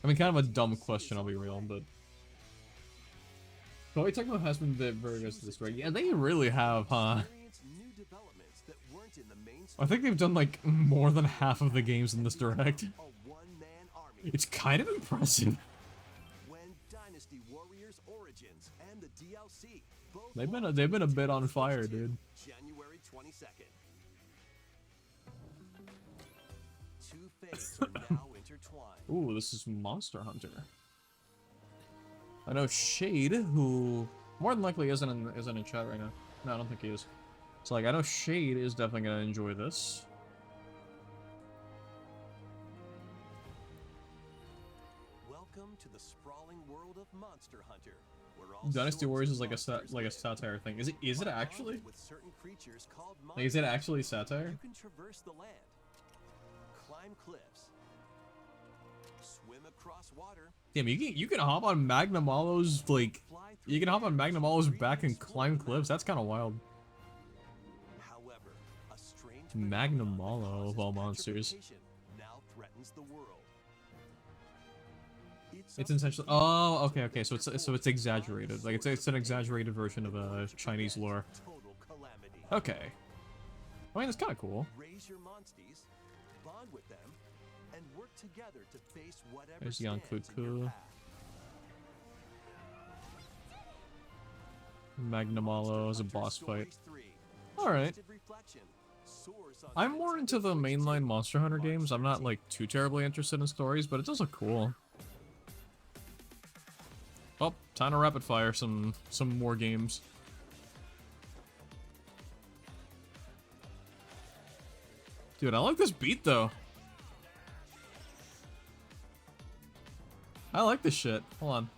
I mean, kind of a dumb question, I'll be real, but Koei Tecmo has been very good to this, right? Yeah, they really have, huh? experience new developments that weren't in the main I think they've done like more than half of the games in this direct. a one-man army. It's kind of impressive. When Dynasty Warriors Origins and the DLC both They've been a bit on fire, dude. January 22nd. Two fates are now intertwined. Ooh, this is Monster Hunter. I know Shade, who more than likely isn't in chat right now. No, I don't think he is. So like, I know Shade is definitely gonna enjoy this. Welcome to the sprawling world of Monster Hunter, where Dynasty Warriors is like a satire thing. Is it actually? Like, is it actually satire? You can traverse the land, climb cliffs, swim across water. Damn, you can hop on Magnamalo's like, you can hop on Magnamalo's back and climb cliffs. That's kind of wild. However, a strange Magnamalo of all monsters. now threatens the world. It's essentially. Oh, okay. So it's exaggerated. Like it's an exaggerated version of a Chinese lore. Okay. I mean, it's kind of cool. Raise your monsties, bond with them, and work together to face whatever There's stands in your Yankuku. path. Magnamalo is a boss fight. Stories 3, Alright. Twisted Reflection, soars on I'm more into the mainline Monster Hunter games. I'm not like too terribly interested in stories, but it does look cool. Oh, time to rapid fire some more games. Dude, I like this beat though. I like this shit. Hold on.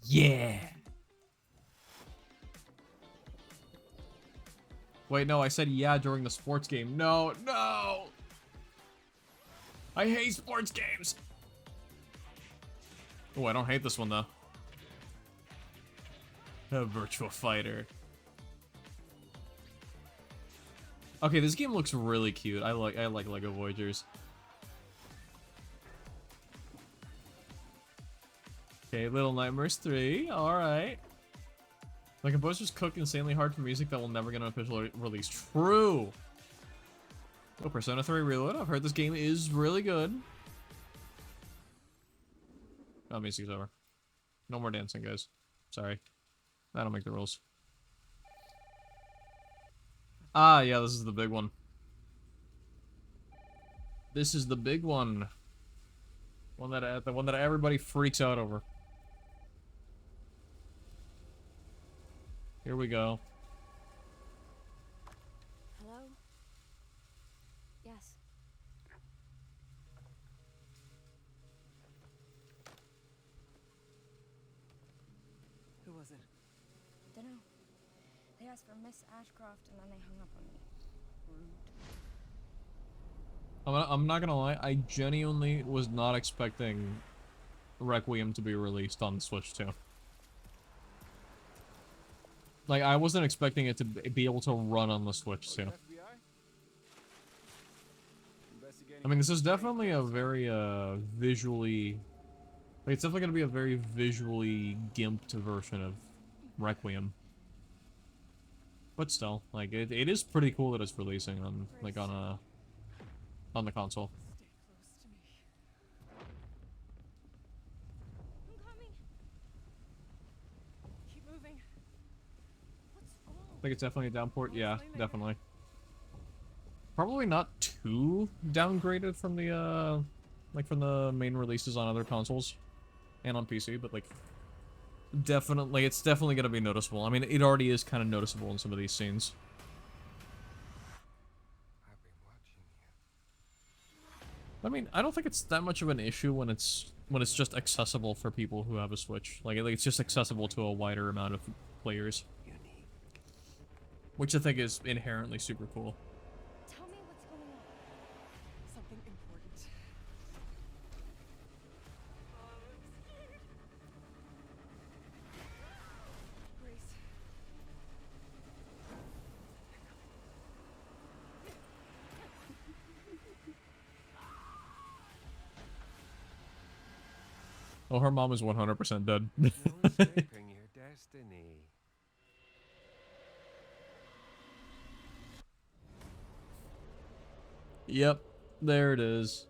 Yeah. Wait, no, I said yeah during the sports game. No, no. I hate sports games. Oh, I don't hate this one though. A Virtua Fighter. Okay, this game looks really cute. I like LEGO Voyagers. Okay, Little Nightmares 3. Alright. The composers cook insanely hard for music that will never get an official release. True! Oh, Persona 3 Reload. I've heard this game is really good. Oh, music's over. No more dancing, guys. Sorry. I don't make the rules. Ah, yeah, this is the big one. This is the big one. The one that everybody freaks out over. Here we go. Hello? Yes. Who was it? Dunno. They asked for Miss Ashcroft and then they hung up on me. Rude. I'm not gonna lie, I genuinely was not expecting Requiem to be released on the Switch 2. Like, I wasn't expecting it to be able to run on the Switch 2. I mean, this is definitely a very, visually... Like, it's definitely gonna be a very visually gimped version of Requiem. But still, like, it is pretty cool that it's releasing on, like, on the console. I'm coming. Keep moving. What's wrong? I think it's definitely a downport. Yeah, definitely. Probably not too downgraded from the, like, from the main releases on other consoles and on PC, but, like, definitely, it's definitely gonna be noticeable. I mean, it already is kind of noticeable in some of these scenes. I mean, I don't think it's that much of an issue when it's just accessible for people who have a Switch. Like it's just accessible to a wider amount of players. Which I think is inherently super cool. Tell me what's going on. Something important. Grace. Oh, her mom is 100% dead. You're shaping your destiny. Yep, there it is.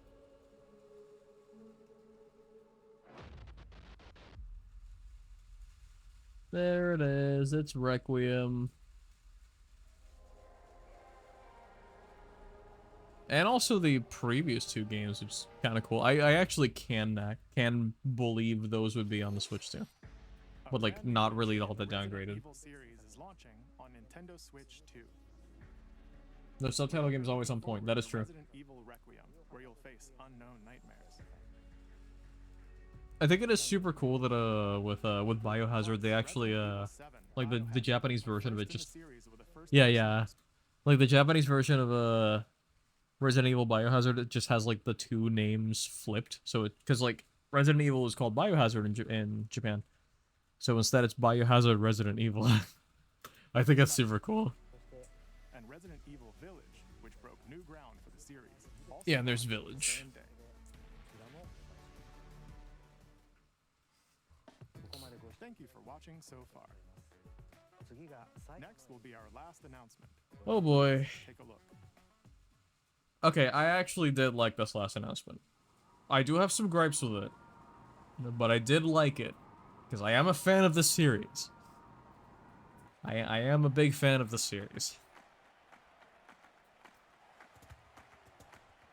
There it is. It's Requiem. And also the previous two games, which is kind of cool. I actually can believe those would be on the Switch too. But like not really all that downgraded. Evil series is launching on Nintendo Switch 2. The subtitle game is always on point. That is true. Resident Evil Requiem, where you'll face unknown nightmares. I think it is super cool that with Biohazard they actually like the Japanese version of it just yeah, like the Japanese version of Resident Evil Biohazard, it just has like the two names flipped. So it because like Resident Evil is called Biohazard in Japan, so instead it's Biohazard Resident Evil. I think that's super cool. And Resident Evil Village, which broke new ground for the series. Yeah, and there's Village. Thank you for watching so far. Next will be our last announcement. Oh boy. Take a look. Okay, I actually did like this last announcement. I do have some gripes with it, but I did like it because I am a fan of the series. I am a big fan of the series.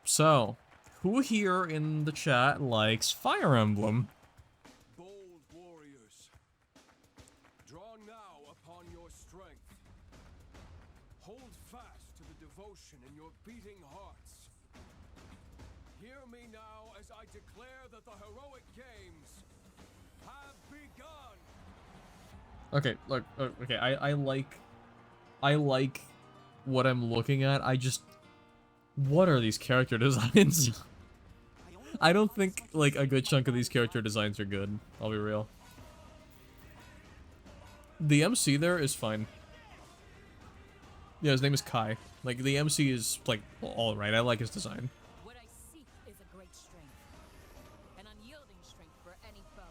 So, who here in the chat likes Fire Emblem? Bold warriors, draw now upon your strength. Hold fast to the devotion in your beating hearts. Hear me now as I declare that the heroic games have begun. Okay, look, okay, I like what I'm looking at. I just, what are these character designs? I don't think, like, a good chunk of these character designs are good. I'll be real. The MC there is fine. Yeah, his name is Kai. Like, the MC is, like, alright. I like his design. What I seek is a great strength. An unyielding strength for any foe.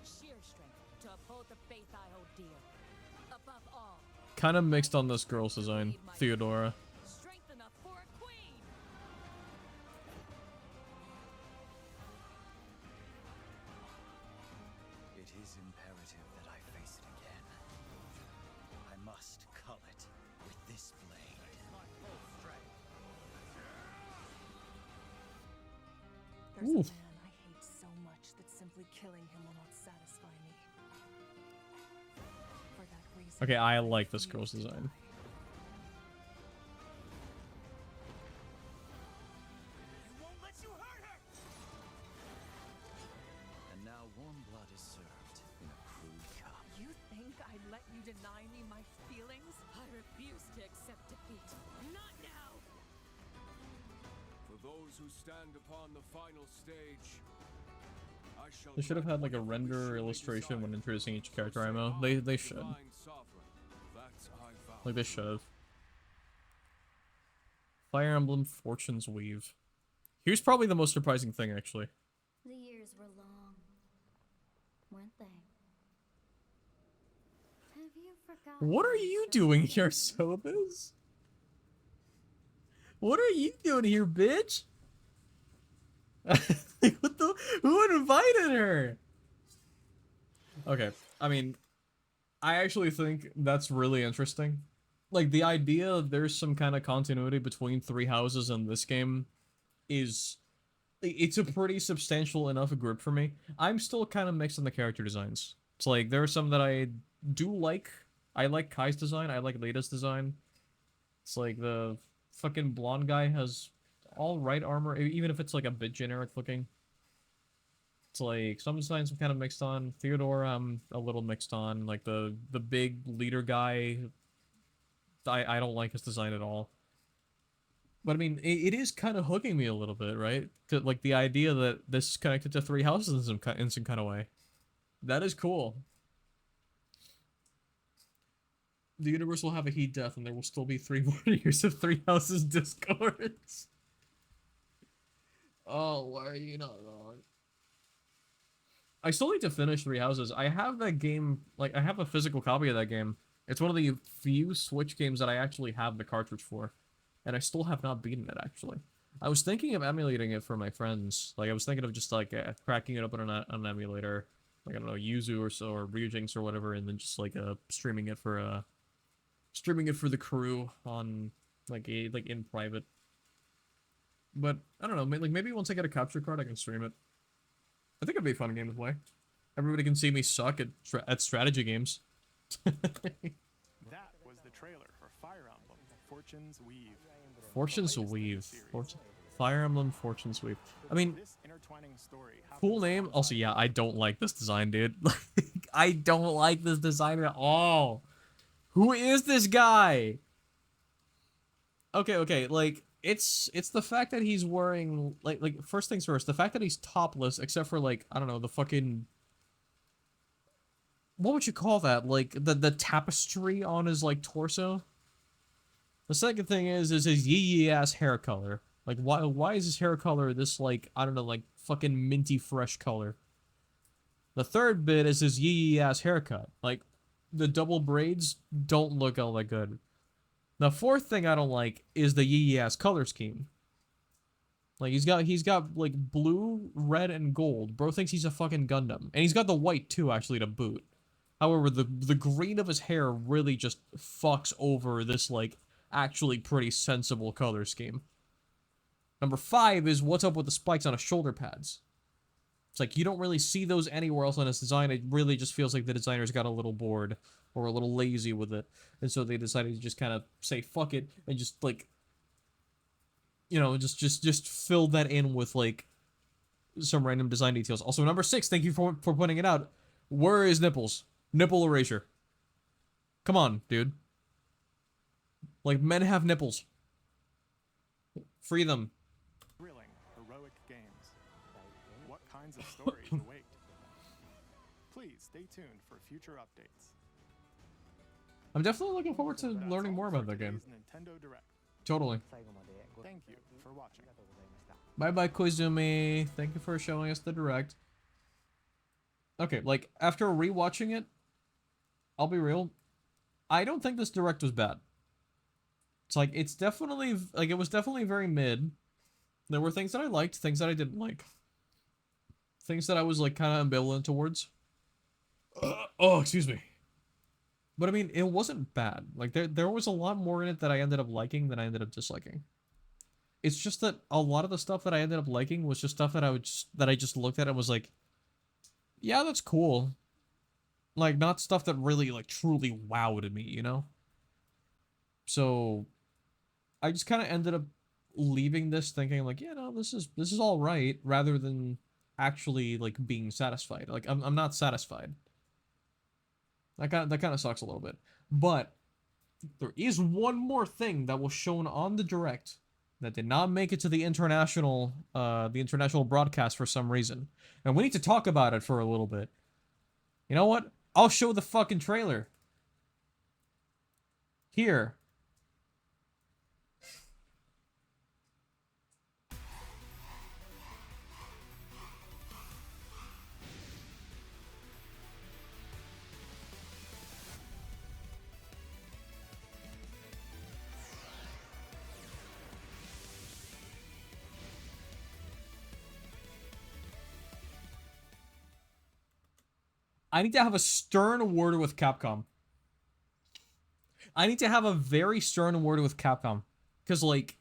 Sheer strength to uphold the faith I hold dear. Above all, Kind of mixed on this girl's design, Theodora. strength enough for a queen. It is imperative that I face it again. I must cull it with this blade. My full strength. There's a man I hate so much that simply killing him will not satisfy me. For that reason, Okay, I like this girl's design. And now warm blood is served in a crude cup. you think I'd let you deny me my feelings? I refuse to accept defeat. Not now. For those who stand upon the final stage, I shall They should have had like a grant render whatever illustration when desire. introducing each character ammo. They should. Divine sovereign, that I vow. Like they should have. Fire Emblem Fortune's Weave. Here's probably the most surprising thing, actually. The years were long, weren't they? Have you forgotten? What are you doing here, Sobis? What are you doing here, bitch? Like, what the? Who invited her? Okay, I mean, I actually think that's really interesting. Like, the idea there's some kind of continuity between Three Houses and this game is... It's a pretty substantial enough grip for me. I'm still kind of mixed on the character designs. It's like, there are some that I do like. I like Kai's design, I like Lada's design. It's like, the fucking blonde guy has alright armor, even if it's like a bit generic looking. It's like, some designs I'm kind of mixed on. Theodora I'm a little mixed on. Like, the big leader guy... I don't like his design at all. But I mean, it is kind of hooking me a little bit, right? Like the idea that this is connected to Three Houses in some kind of way. That is cool. The universe will have a heat death and there will still be 3 more years of Three Houses discords. Oh, why are you not wrong? I still need to finish Three Houses. I have that game, like, I have a physical copy of that game. It's one of the few Switch games that I actually have the cartridge for. And I still have not beaten it, actually. I was thinking of emulating it for my friends. Like, I was thinking of just, like, cracking it up on an emulator. Like, I don't know, Yuzu or so, or Ryujinx or whatever, and then just, like, streaming it for the crew on, like, in private. But, I don't know, like, maybe once I get a capture card, I can stream it. I think it'd be a fun game to play. Everybody can see me suck at strategy games. That was the trailer for Fire Emblem Fortune's Weave. Fortune's Weave. Fire Emblem Fortune Sweep. I mean, This intertwining story cool name. Also, yeah, I don't like this design, dude. Like, I don't like this design at all. Who is this guy? Okay, like, it's the fact that he's wearing, like, first things first, the fact that he's topless, except for, like, I don't know, the fucking... What would you call that? Like, the tapestry on his, like, torso? The second thing is his yee ass hair color. Like, why is his hair color this, like, I don't know, like, fucking minty fresh color? The third bit is his yee ass haircut. Like, the double braids don't look all that good. The fourth thing I don't like is the yee ass color scheme. Like, he's got, like, blue, red, and gold. Bro thinks he's a fucking Gundam. And he's got the white, too, actually, to boot. However, the green of his hair really just fucks over this, like, actually pretty sensible color scheme. Number 5 is what's up with the spikes on his shoulder pads. It's like, you don't really see those anywhere else on his design. It really just feels like the designers got a little bored or a little lazy with it. And so they decided to just kind of say, fuck it, and just, like, you know, just fill that in with, like, some random design details. Also, number 6, thank you for pointing it out. Where is nipples? Nipple erasure. Come on, dude. Like, men have nipples. Free them. Thrilling, heroic games. What kinds of stories await? Please stay tuned for future updates. I'm definitely looking forward to learning more about that game. Nintendo Direct. Totally. Thank you for watching. Bye-bye, Koizumi. Thank you for showing us the Direct. Okay, like, after rewatching it, I'll be real, I don't think this Direct was bad. It's like, it's definitely, like, it was definitely very mid. There were things that I liked, things that I didn't like. Things that I was, like, kind of ambivalent towards. Oh, excuse me. But, I mean, it wasn't bad. Like, there was a lot more in it that I ended up liking than I ended up disliking. It's just that a lot of the stuff that I ended up liking was just stuff that I just looked at and was like, yeah, that's cool. Like, not stuff that really, like, truly wowed me, you know? So, I just kind of ended up leaving this thinking, like, yeah, no, this is all right, rather than actually, like, being satisfied. Like, I'm not satisfied. That kind of sucks a little bit. But, there is one more thing that was shown on the Direct that did not make it to the international broadcast for some reason. And we need to talk about it for a little bit. You know what? I'll show the fucking trailer. Here. I need to have a stern word with Capcom. I need to have a very stern word with Capcom. Because, like...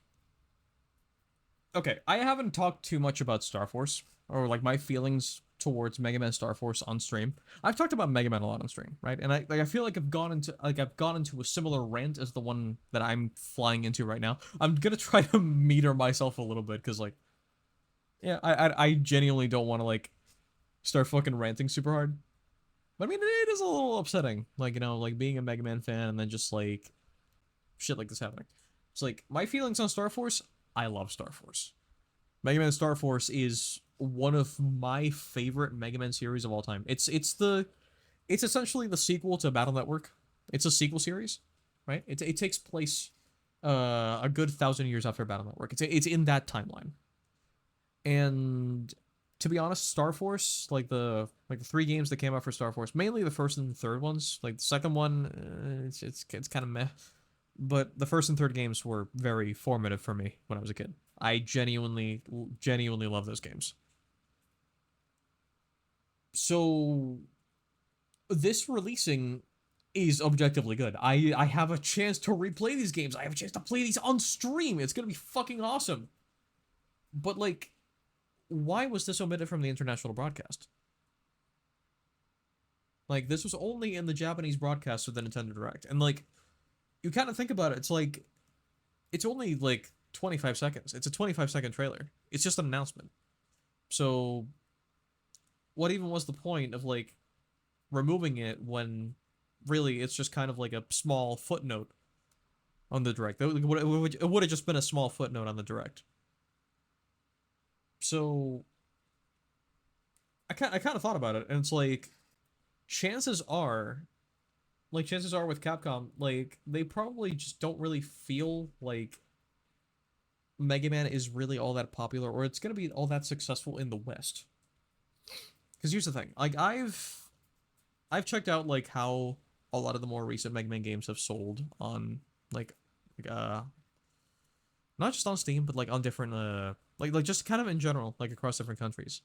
Okay, I haven't talked too much about Star Force, or, like, my feelings towards Mega Man Star Force on stream. I've talked about Mega Man a lot on stream, right? And I feel like I've gone into a similar rant as the one that I'm flying into right now. I'm gonna try to meter myself a little bit, because, like... Yeah, I genuinely don't want to, like, start fucking ranting super hard. But I mean, it is a little upsetting, like, you know, like, being a Mega Man fan and then just, like, shit like this happening. It's like, my feelings on Star Force, I love Star Force. Mega Man Star Force is one of my favorite Mega Man series of all time. It's essentially the sequel to Battle Network. It's a sequel series, right? It takes place a good 1,000 years after Battle Network. It's in that timeline. And to be honest, Star Force, like the 3 games that came out for Star Force, mainly the first and third ones. Like the second one, it's kind of meh, but the first and third games were very formative for me when I was a kid. I genuinely love those games. So this releasing is objectively good. I have a chance to replay these games. I have a chance to play these on stream. It's gonna be fucking awesome. But, like, why was this omitted from the international broadcast? Like, this was only in the Japanese broadcast of the Nintendo Direct. And, like, you kind of think about it, it's like, it's only, like, 25 seconds. It's a 25-second trailer. It's just an announcement. So, what even was the point of, like, removing it when really it's just kind of like a small footnote on the direct? It would have just been a small footnote on the direct. So, I kind of thought about it, and it's like, chances are with Capcom, like, they probably just don't really feel like Mega Man is really all that popular, or it's gonna be all that successful in the West. Because here's the thing, like, I've checked out, like, how a lot of the more recent Mega Man games have sold on, like not just on Steam, but, like, on different, like just kind of in general, like, across different countries.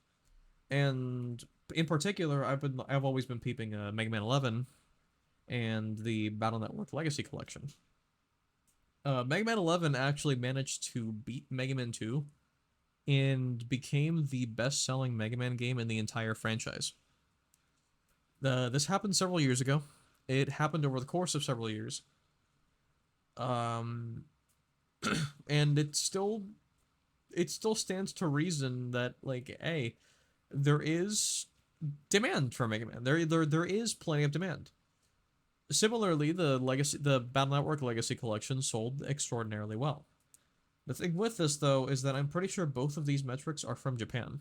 And in particular, I've always been peeping Mega Man 11 and the Battle Network Legacy Collection. Mega Man 11 actually managed to beat Mega Man 2 and became the best-selling Mega Man game in the entire franchise. This happened several years ago. It happened over the course of several years. And it still stands to reason that, like, hey, there is demand for Mega Man. There is plenty of demand. Similarly, the Battle Network Legacy Collection sold extraordinarily well. The thing with this, though, is that I'm pretty sure both of these metrics are from Japan.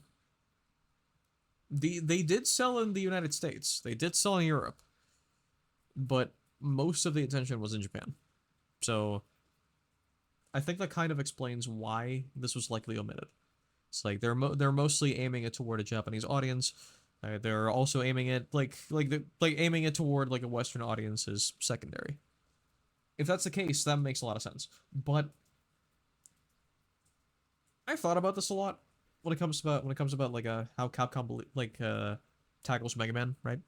They did sell in the United States. They did sell in Europe. But most of the attention was in Japan. So, I think that kind of explains why this was likely omitted. It's like they're mostly aiming it toward a Japanese audience. They're also aiming it aiming it toward, like, a Western audience is secondary. If that's the case, that makes a lot of sense. But I've thought about this a lot when it comes about like how Capcom tackles Mega Man, right?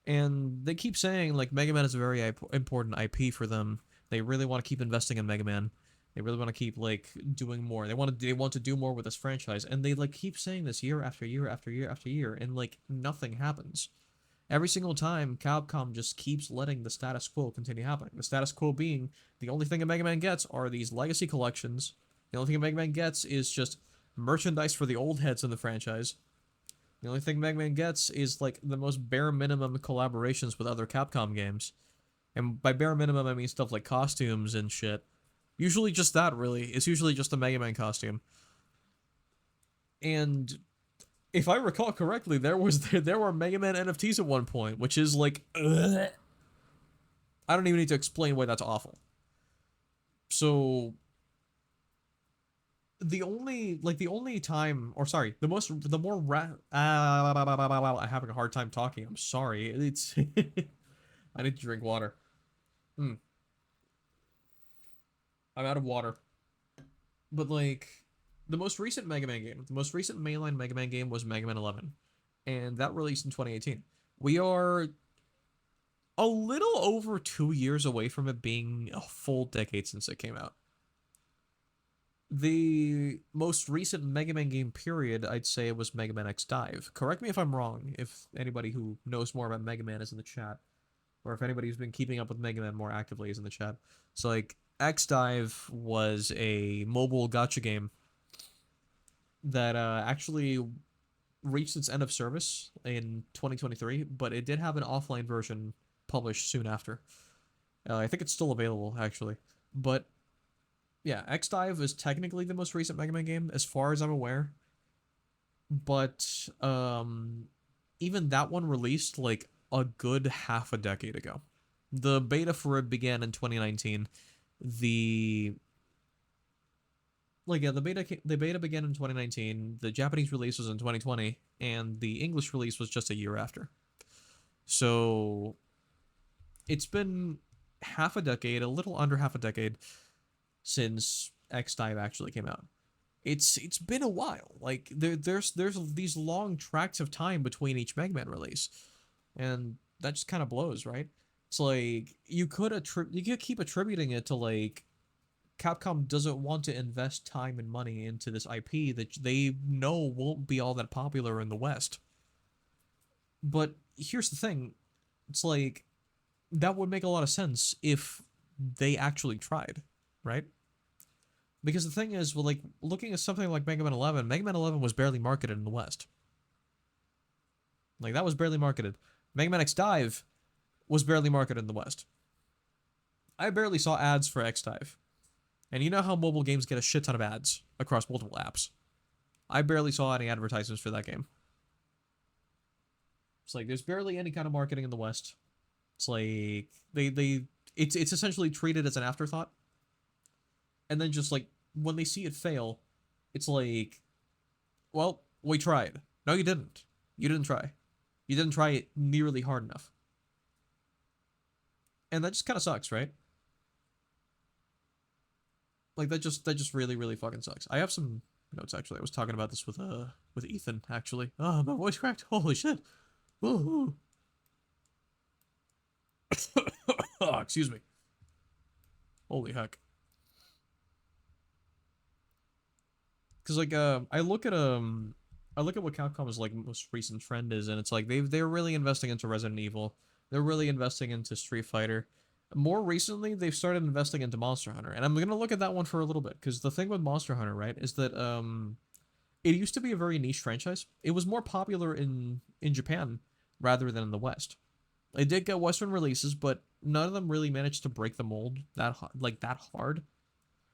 And they keep saying, like, Mega Man is a very important IP for them. They really want to keep investing in Mega Man. They really want to keep, like, doing more. They want to do more with this franchise, and they, like, keep saying this year after year after year after year, and, like, nothing happens. Every single time, Capcom just keeps letting the status quo continue happening. The status quo being the only thing a Mega Man gets are these legacy collections. The only thing a Mega Man gets is just merchandise for the old heads in the franchise. The only thing Mega Man gets is, like, the most bare minimum collaborations with other Capcom games. And by bare minimum, I mean stuff like costumes and shit. Usually just that, really. It's usually just a Mega Man costume. And if I recall correctly, there were Mega Man NFTs at one point, which is, like, ugh. I don't even need to explain why that's awful. So I'm having a hard time talking. I'm sorry. It's I need to drink water. I'm out of water. But, like, the most recent Mega Man game, the most recent mainline Mega Man game was Mega Man 11. And that released in 2018. We are a little over 2 years away from it being a full decade since it came out. The most recent Mega Man game period, I'd say, was Mega Man X Dive. Correct me if I'm wrong, if anybody who knows more about Mega Man is in the chat. Or if anybody who's been keeping up with Mega Man more actively is in the chat. So, like, X Dive was a mobile gacha game that actually reached its end of service in 2023, but it did have an offline version published soon after. I think it's still available, actually. But yeah, X Dive is technically the most recent Mega Man game, as far as I'm aware. But even that one released, like, a good half a decade ago. The beta for it began in 2019. The beta began in 2019. The Japanese release was in 2020, and the English release was just a year after. So it's been half a decade, a little under half a decade, since X Dive actually came out. It's been a while. Like, there's these long tracts of time between each Mega Man release, and that just kind of blows, right? It's like you could keep attributing it to, like, Capcom doesn't want to invest time and money into this IP that they know won't be all that popular in the West. But here's the thing, it's like, that would make a lot of sense if they actually tried, right? Because the thing is, well, like, looking at something like Mega Man 11, Mega Man 11 was barely marketed in the West. Like, that was barely marketed. Mega Man X Dive was barely marketed in the West. I barely saw ads for X Dive. And you know how mobile games get a shit ton of ads across multiple apps. I barely saw any advertisements for that game. It's like, there's barely any kind of marketing in the West. It's like, it's essentially treated as an afterthought. And then just like, when they see it fail, it's like, well, we tried. No, you didn't. You didn't try. You didn't try it nearly hard enough. And that just kind of sucks, right? Like, that just really, really fucking sucks. I have some notes, actually. I was talking about this with Ethan, actually. Oh, my voice cracked. Holy shit. Ooh. Oh, excuse me. Holy heck. Because, like, I look at what Capcom's, like, most recent trend is, and it's like, they're really investing into Resident Evil. They're really investing into Street Fighter. More recently, they've started investing into Monster Hunter, and I'm gonna look at that one for a little bit, because the thing with Monster Hunter, right, is that, it used to be a very niche franchise. It was more popular in Japan rather than in the West. It did get Western releases, but none of them really managed to break the mold that hard.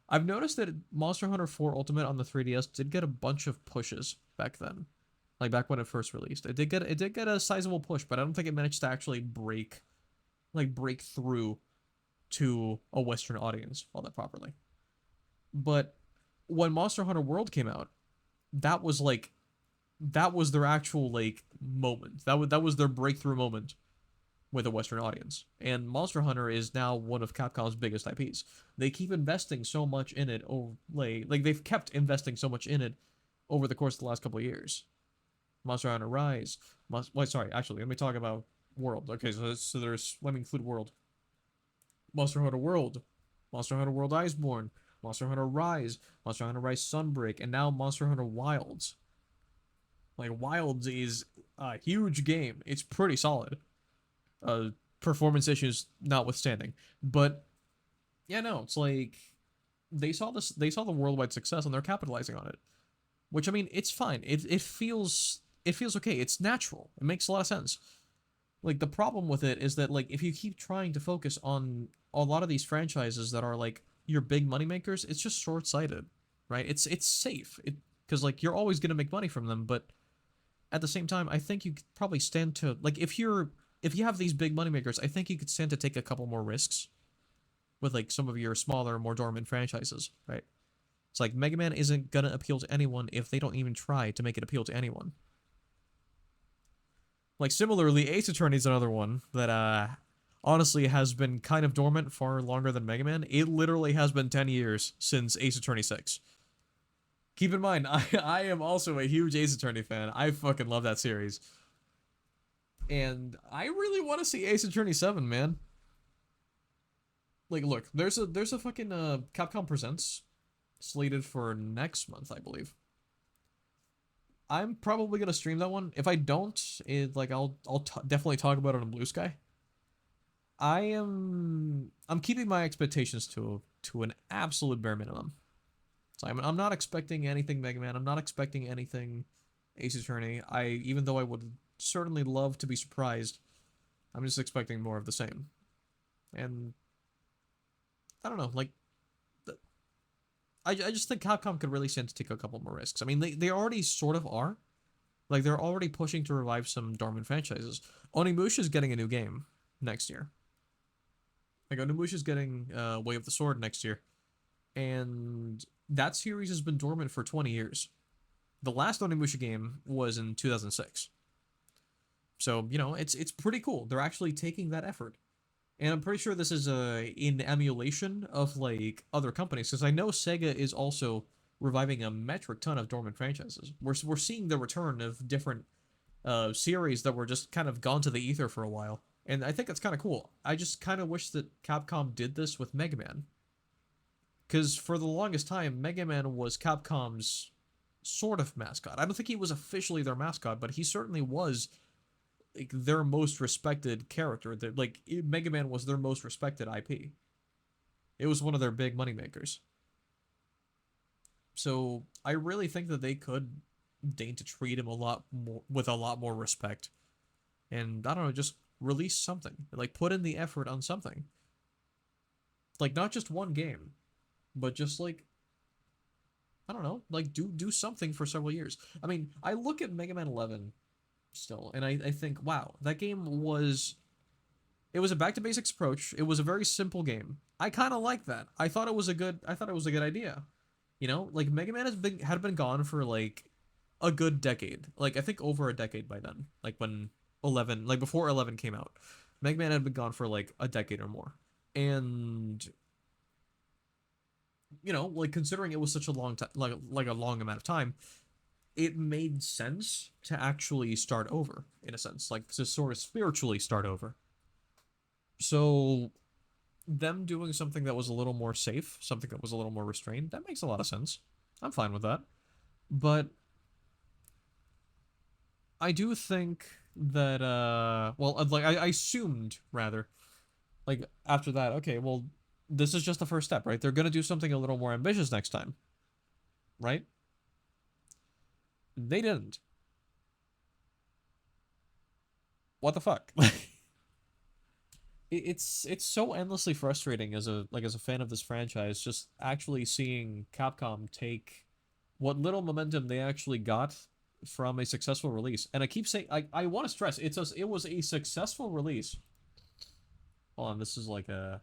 I've noticed that Monster Hunter 4 Ultimate on the 3DS did get a bunch of pushes back then, like back when it first released. It did get a sizable push, but I don't think it managed to actually break through to a Western audience all that properly. But when Monster Hunter World came out, that was their actual like moment. That was their breakthrough moment with a Western audience. And Monster Hunter is now one of Capcom's biggest IPs. They keep investing so much in it, like they've kept investing so much in it over the course of the last couple of years. Monster Hunter Rise. Actually, let me talk about World. Okay, let me include World. Monster Hunter World, Monster Hunter World Iceborne, Monster Hunter Rise, Monster Hunter Rise Sunbreak, and now Monster Hunter Wilds. Like, Wilds is a huge game. It's pretty solid. Performance issues notwithstanding. But, yeah, no, it's like, they saw the worldwide success and they're capitalizing on it. Which, I mean, it's fine. It feels okay. It's natural. It makes a lot of sense. Like, the problem with it is that, like, if you keep trying to focus on a lot of these franchises that are, like, your big moneymakers, it's just short-sighted, right? It's safe. Because, like, you're always going to make money from them, but at the same time, I think you could probably stand to, like, if you have these big moneymakers, I think you could stand to take a couple more risks with, like, some of your smaller, more dormant franchises, right? It's like, Mega Man isn't going to appeal to anyone if they don't even try to make it appeal to anyone. Like, similarly, Ace Attorney is another one that, honestly has been kind of dormant far longer than Mega Man. It literally has been 10 years since Ace Attorney 6. Keep in mind, I am also a huge Ace Attorney fan. I fucking love that series. And I really want to see Ace Attorney 7, man. Like, look, there's a fucking, Capcom Presents slated for next month, I believe. I'm probably gonna stream that one. If I don't, I'll definitely talk about it on Blue Sky. I'm keeping my expectations to an absolute bare minimum. So I'm not expecting anything Mega Man. I'm not expecting anything Ace Attorney. Even though I would certainly love to be surprised, I'm just expecting more of the same. And I don't know, like, I just think Capcom could really stand to take a couple more risks. I mean, they already sort of are. Like, they're already pushing to revive some dormant franchises. Onimusha's getting a new game next year. Like, Onimusha's getting Way of the Sword next year. And that series has been dormant for 20 years. The last Onimusha game was in 2006. So, you know, it's pretty cool. They're actually taking that effort. And I'm pretty sure this is in emulation of, like, other companies, because I know Sega is also reviving a metric ton of dormant franchises. We're seeing the return of different series that were just kind of gone to the ether for a while, and I think that's kind of cool. I just kind of wish that Capcom did this with Mega Man, because for the longest time, Mega Man was Capcom's sort of mascot. I don't think he was officially their mascot, but he certainly was, like, their most respected character. Mega Man was their most respected IP. It was one of their big moneymakers. So I really think that they could deign to treat him a lot more with a lot more respect. And I don't know, just release something. Like put in the effort on something. Like not just one game, but just like I don't know, like do something for several years. I mean, I look at Mega Man 11 still, and I think, wow, that game was it was a back to basics approach. It was a very simple game. I kind of like that. I thought it was a good idea. You know, like Mega Man had been gone for like a good decade. Like I think over a decade by then. Like when 11, like before 11 came out. Mega Man had been gone for like a decade or more. And you know, like considering it was such a long time, like a long amount of time, it made sense to actually start over in a sense, like to sort of spiritually start over. So them doing something that was a little more safe, something that was a little more restrained, that makes a lot of sense. I'm fine with that. But I do think that well, like I assumed rather, like after that, okay, well, this is just the first step, right? They're gonna do something a little more ambitious next time, right? They didn't. What the fuck? It's so endlessly frustrating as a fan of this franchise, just actually seeing Capcom take what little momentum they actually got from a successful release. And I keep saying I want to stress it was a successful release. Hold on, this is like a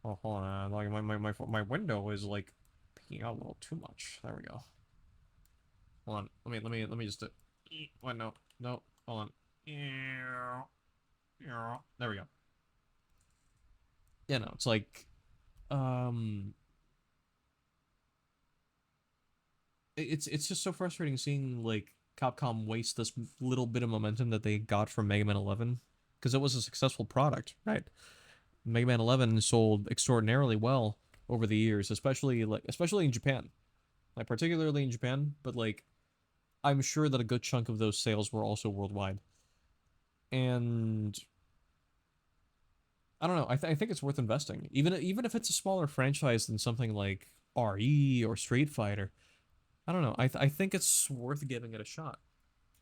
oh hold on, like my window is like peeking out a little too much. There we go. Hold on, let me just what no hold on. There we go. Yeah, no, it's like um it's just so frustrating seeing like Capcom waste this little bit of momentum that they got from Mega Man 11 because it was a successful product, right? Mega Man 11 sold extraordinarily well over the years, especially in Japan. Like particularly in Japan, but like I'm sure that a good chunk of those sales were also worldwide. And I don't know, I think it's worth investing. Even if it's a smaller franchise than something like RE or Street Fighter. I don't know. I think it's worth giving it a shot.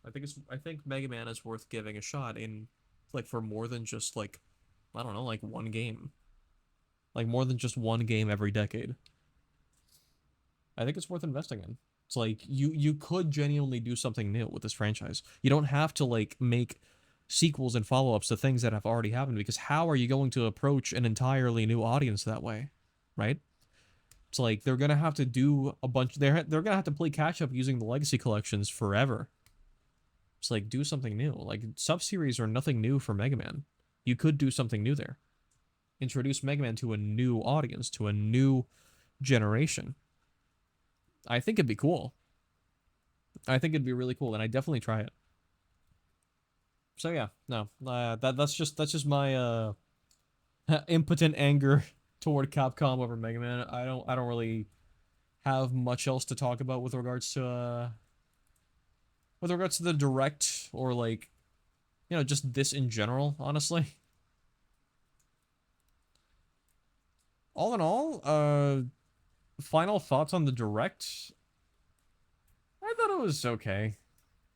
I think Mega Man is worth giving a shot in like for more than just like I don't know, like one game. Like more than just one game every decade. I think it's worth investing in. It's like you could genuinely do something new with this franchise. You don't have to like make sequels and follow-ups to things that have already happened because how are you going to approach an entirely new audience that way? Right? It's like they're gonna have to do a bunch. They're gonna have to play catch up using the legacy collections forever. It's like do something new. Like sub-series are nothing new for Mega Man. You could do something new there. Introduce Mega Man to a new audience, to a new generation. I think it'd be cool. I think it'd be really cool, and I'd definitely try it. So yeah, no, that's just my impotent anger toward Capcom over Mega Man. I don't really have much else to talk about with regards to the direct or like you know just this in general, honestly. All in all, final thoughts on the direct. I thought it was okay.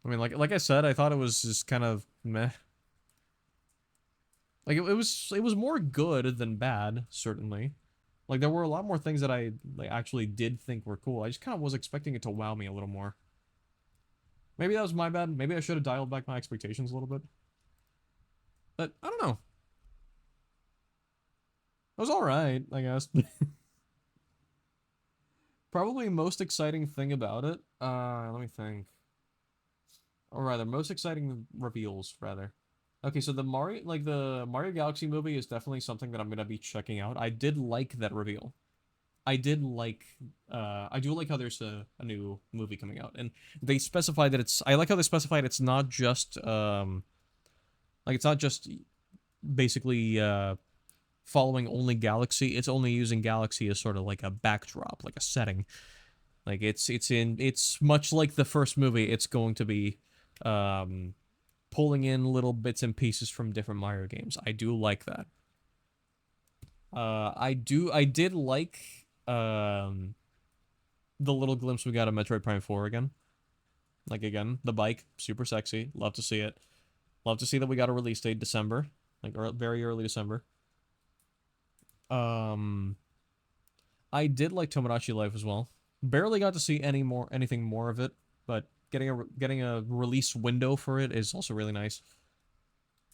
I mean, like I said, I thought it was just kind of meh. Like it was more good than bad, certainly. Like there were a lot more things that I like actually did think were cool. I just kind of was expecting it to wow me a little more. Maybe that was my bad. Maybe I should have dialed back my expectations a little bit. But I don't know. It was all right, I guess. Probably most exciting thing about it. Let me think. Or rather, most exciting reveals, rather. Okay, so the Mario Galaxy movie is definitely something that I'm gonna be checking out. I did like that reveal. I did like, I do like how there's a new movie coming out, and they specify that I like how they specified it's not just, like it's not just basically, following only Galaxy, it's only using Galaxy as sort of like a backdrop, like a setting. Like it's much like the first movie, it's going to be, pulling in little bits and pieces from different Mario games. I do like that. I did like, the little glimpse we got of Metroid Prime 4 again. Like, again, the bike, super sexy. Love to see it. Love to see that we got a release date, December. Like, very early December. I did like Tomodachi Life as well. Barely got to see anything more of it, but getting a release window for it is also really nice.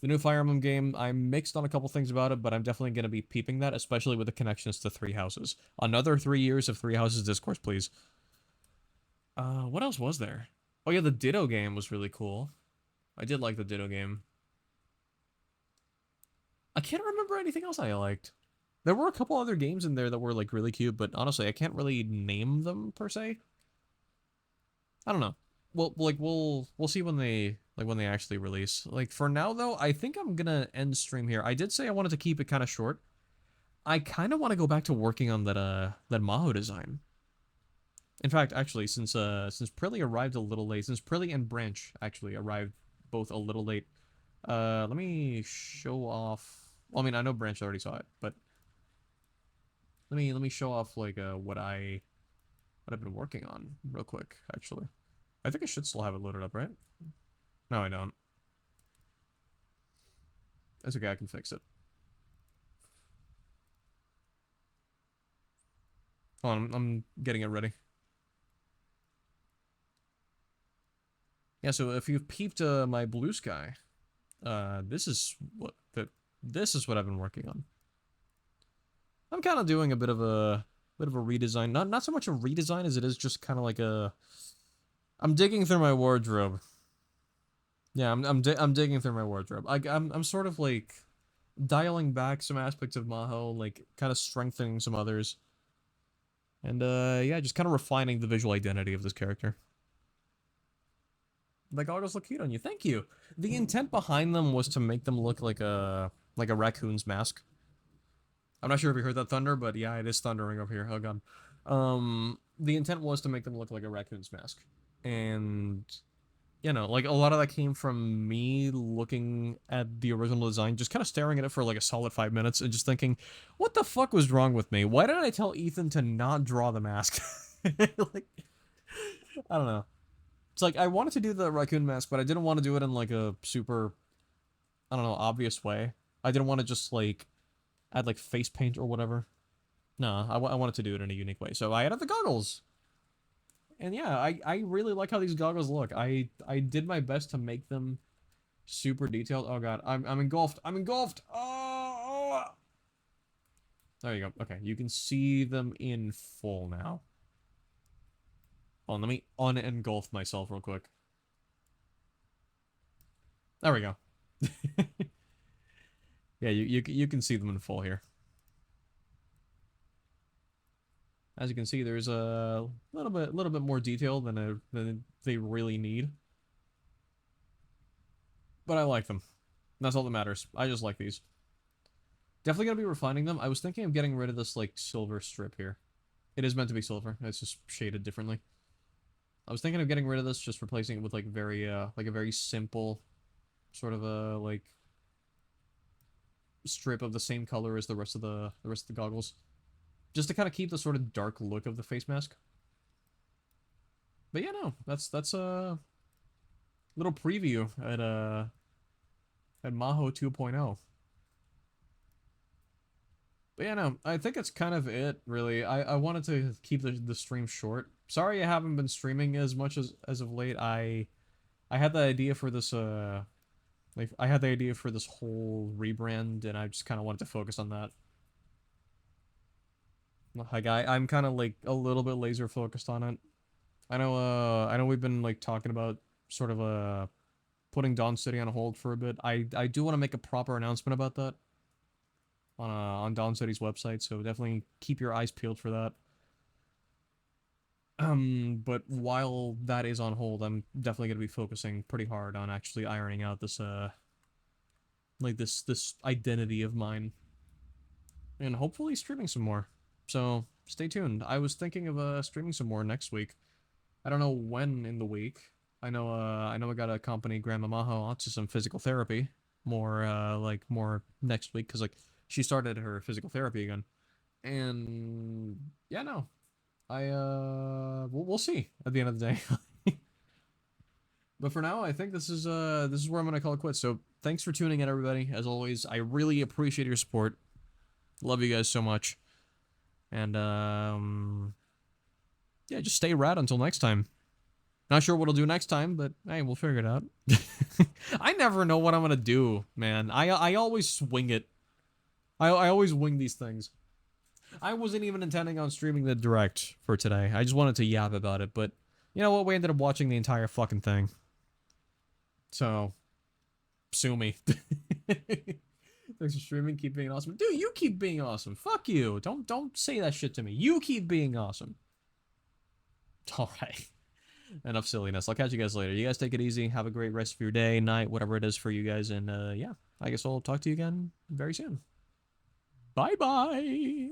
The new Fire Emblem game, I'm mixed on a couple things about it, but I'm definitely going to be peeping that, especially with the connections to Three Houses. Another 3 years of Three Houses discourse, please. What else was there? Oh yeah, the Ditto game was really cool. I did like the Ditto game. I can't remember anything else I liked. There were a couple other games in there that were like really cute, but honestly, I can't really name them per se. I don't know. Well, like we'll see when they actually release. Like for now though, I think I'm gonna end stream here. I did say I wanted to keep it kind of short. I kind of want to go back to working on that Maho design. In fact, actually, since Prilly arrived a little late, since Prilly and Branch actually arrived both a little late, let me show off. Well, I mean, I know Branch already saw it, but let me show off like what I've been working on real quick. Actually, I think I should still have it loaded up, right? No, I don't. That's okay. I can fix it. Hold on, I'm getting it ready. Yeah, so if you've peeped my blue sky, this is what I've been working on. I'm kind of doing a bit of a redesign. Not so much a redesign as it is just kind of like a. I'm digging through my wardrobe. Yeah, I'm digging through my wardrobe. I'm sort of like dialing back some aspects of Maho, like kind of strengthening some others. And yeah, just kind of refining the visual identity of this character. The goggles look cute on you. Thank you. The intent behind them was to make them look like a raccoon's mask. I'm not sure if you heard that thunder, but yeah, it is thundering over here. Oh god. The intent was to make them look like a raccoon's mask. And you know, like a lot of that came from me looking at the original design, just kind of staring at it for like a solid 5 minutes and just thinking, what the fuck was wrong with me? Why didn't I tell Ethan to not draw the mask? Like, I don't know. It's like, I wanted to do the raccoon mask, but I didn't want to do it in like a super, I don't know, obvious way. I didn't want to just like add like face paint or whatever. No, I wanted to do it in a unique way. So I added the goggles. And yeah, I really like how these goggles look. I did my best to make them super detailed. Oh god, I'm engulfed. I'm engulfed. Oh. There you go. Okay, you can see them in full now. Hold on, let me un-engulf myself real quick. There we go. Yeah, you can see them in full here. As you can see, there's a little bit more detail than they really need. But I like them. That's all that matters. I just like these. Definitely gonna be refining them. I was thinking of getting rid of this like silver strip here. It is meant to be silver. It's just shaded differently. I was thinking of getting rid of this, just replacing it with like a very simple sort of a like strip of the same color as the rest of the goggles. Just to kind of keep the sort of dark look of the face mask. But yeah, no, that's a little preview at Maho 2.0. But yeah, no, I think it's kind of it, really. I wanted to keep the stream short. Sorry I haven't been streaming as much as of late. I had the idea for this like I had the idea for this whole rebrand, and I just kind of wanted to focus on that. Like I'm kind of like a little bit laser focused on it. I know we've been like talking about sort of putting Dawn City on hold for a bit. I do want to make a proper announcement about that on Dawn City's website, so definitely keep your eyes peeled for that. But while that is on hold, I'm definitely going to be focusing pretty hard on actually ironing out this like this identity of mine, and hopefully streaming some more. So stay tuned. I was thinking of streaming some more next week. I don't know when in the week. I know I gotta accompany Grandma Maho to some physical therapy. More next week, because like she started her physical therapy again. And yeah, no. we'll see at the end of the day. But for now, I think this is where I'm gonna call it quits. So thanks for tuning in, everybody. As always, I really appreciate your support. Love you guys so much. And yeah, just stay rad until next time. Not sure what I'll do next time, but hey, we'll figure it out. I never know what I'm gonna do, man. I always swing it. I always wing these things. I wasn't even intending on streaming the direct for today. I just wanted to yap about it, but you know what? We ended up watching the entire fucking thing. So, sue me. Thanks for streaming. Keep being awesome. Dude, you keep being awesome. Fuck you. Don't say that shit to me. You keep being awesome. Alright. Enough silliness. I'll catch you guys later. You guys take it easy. Have a great rest of your day, night, whatever it is for you guys. And yeah, I guess I'll talk to you again very soon. Bye-bye.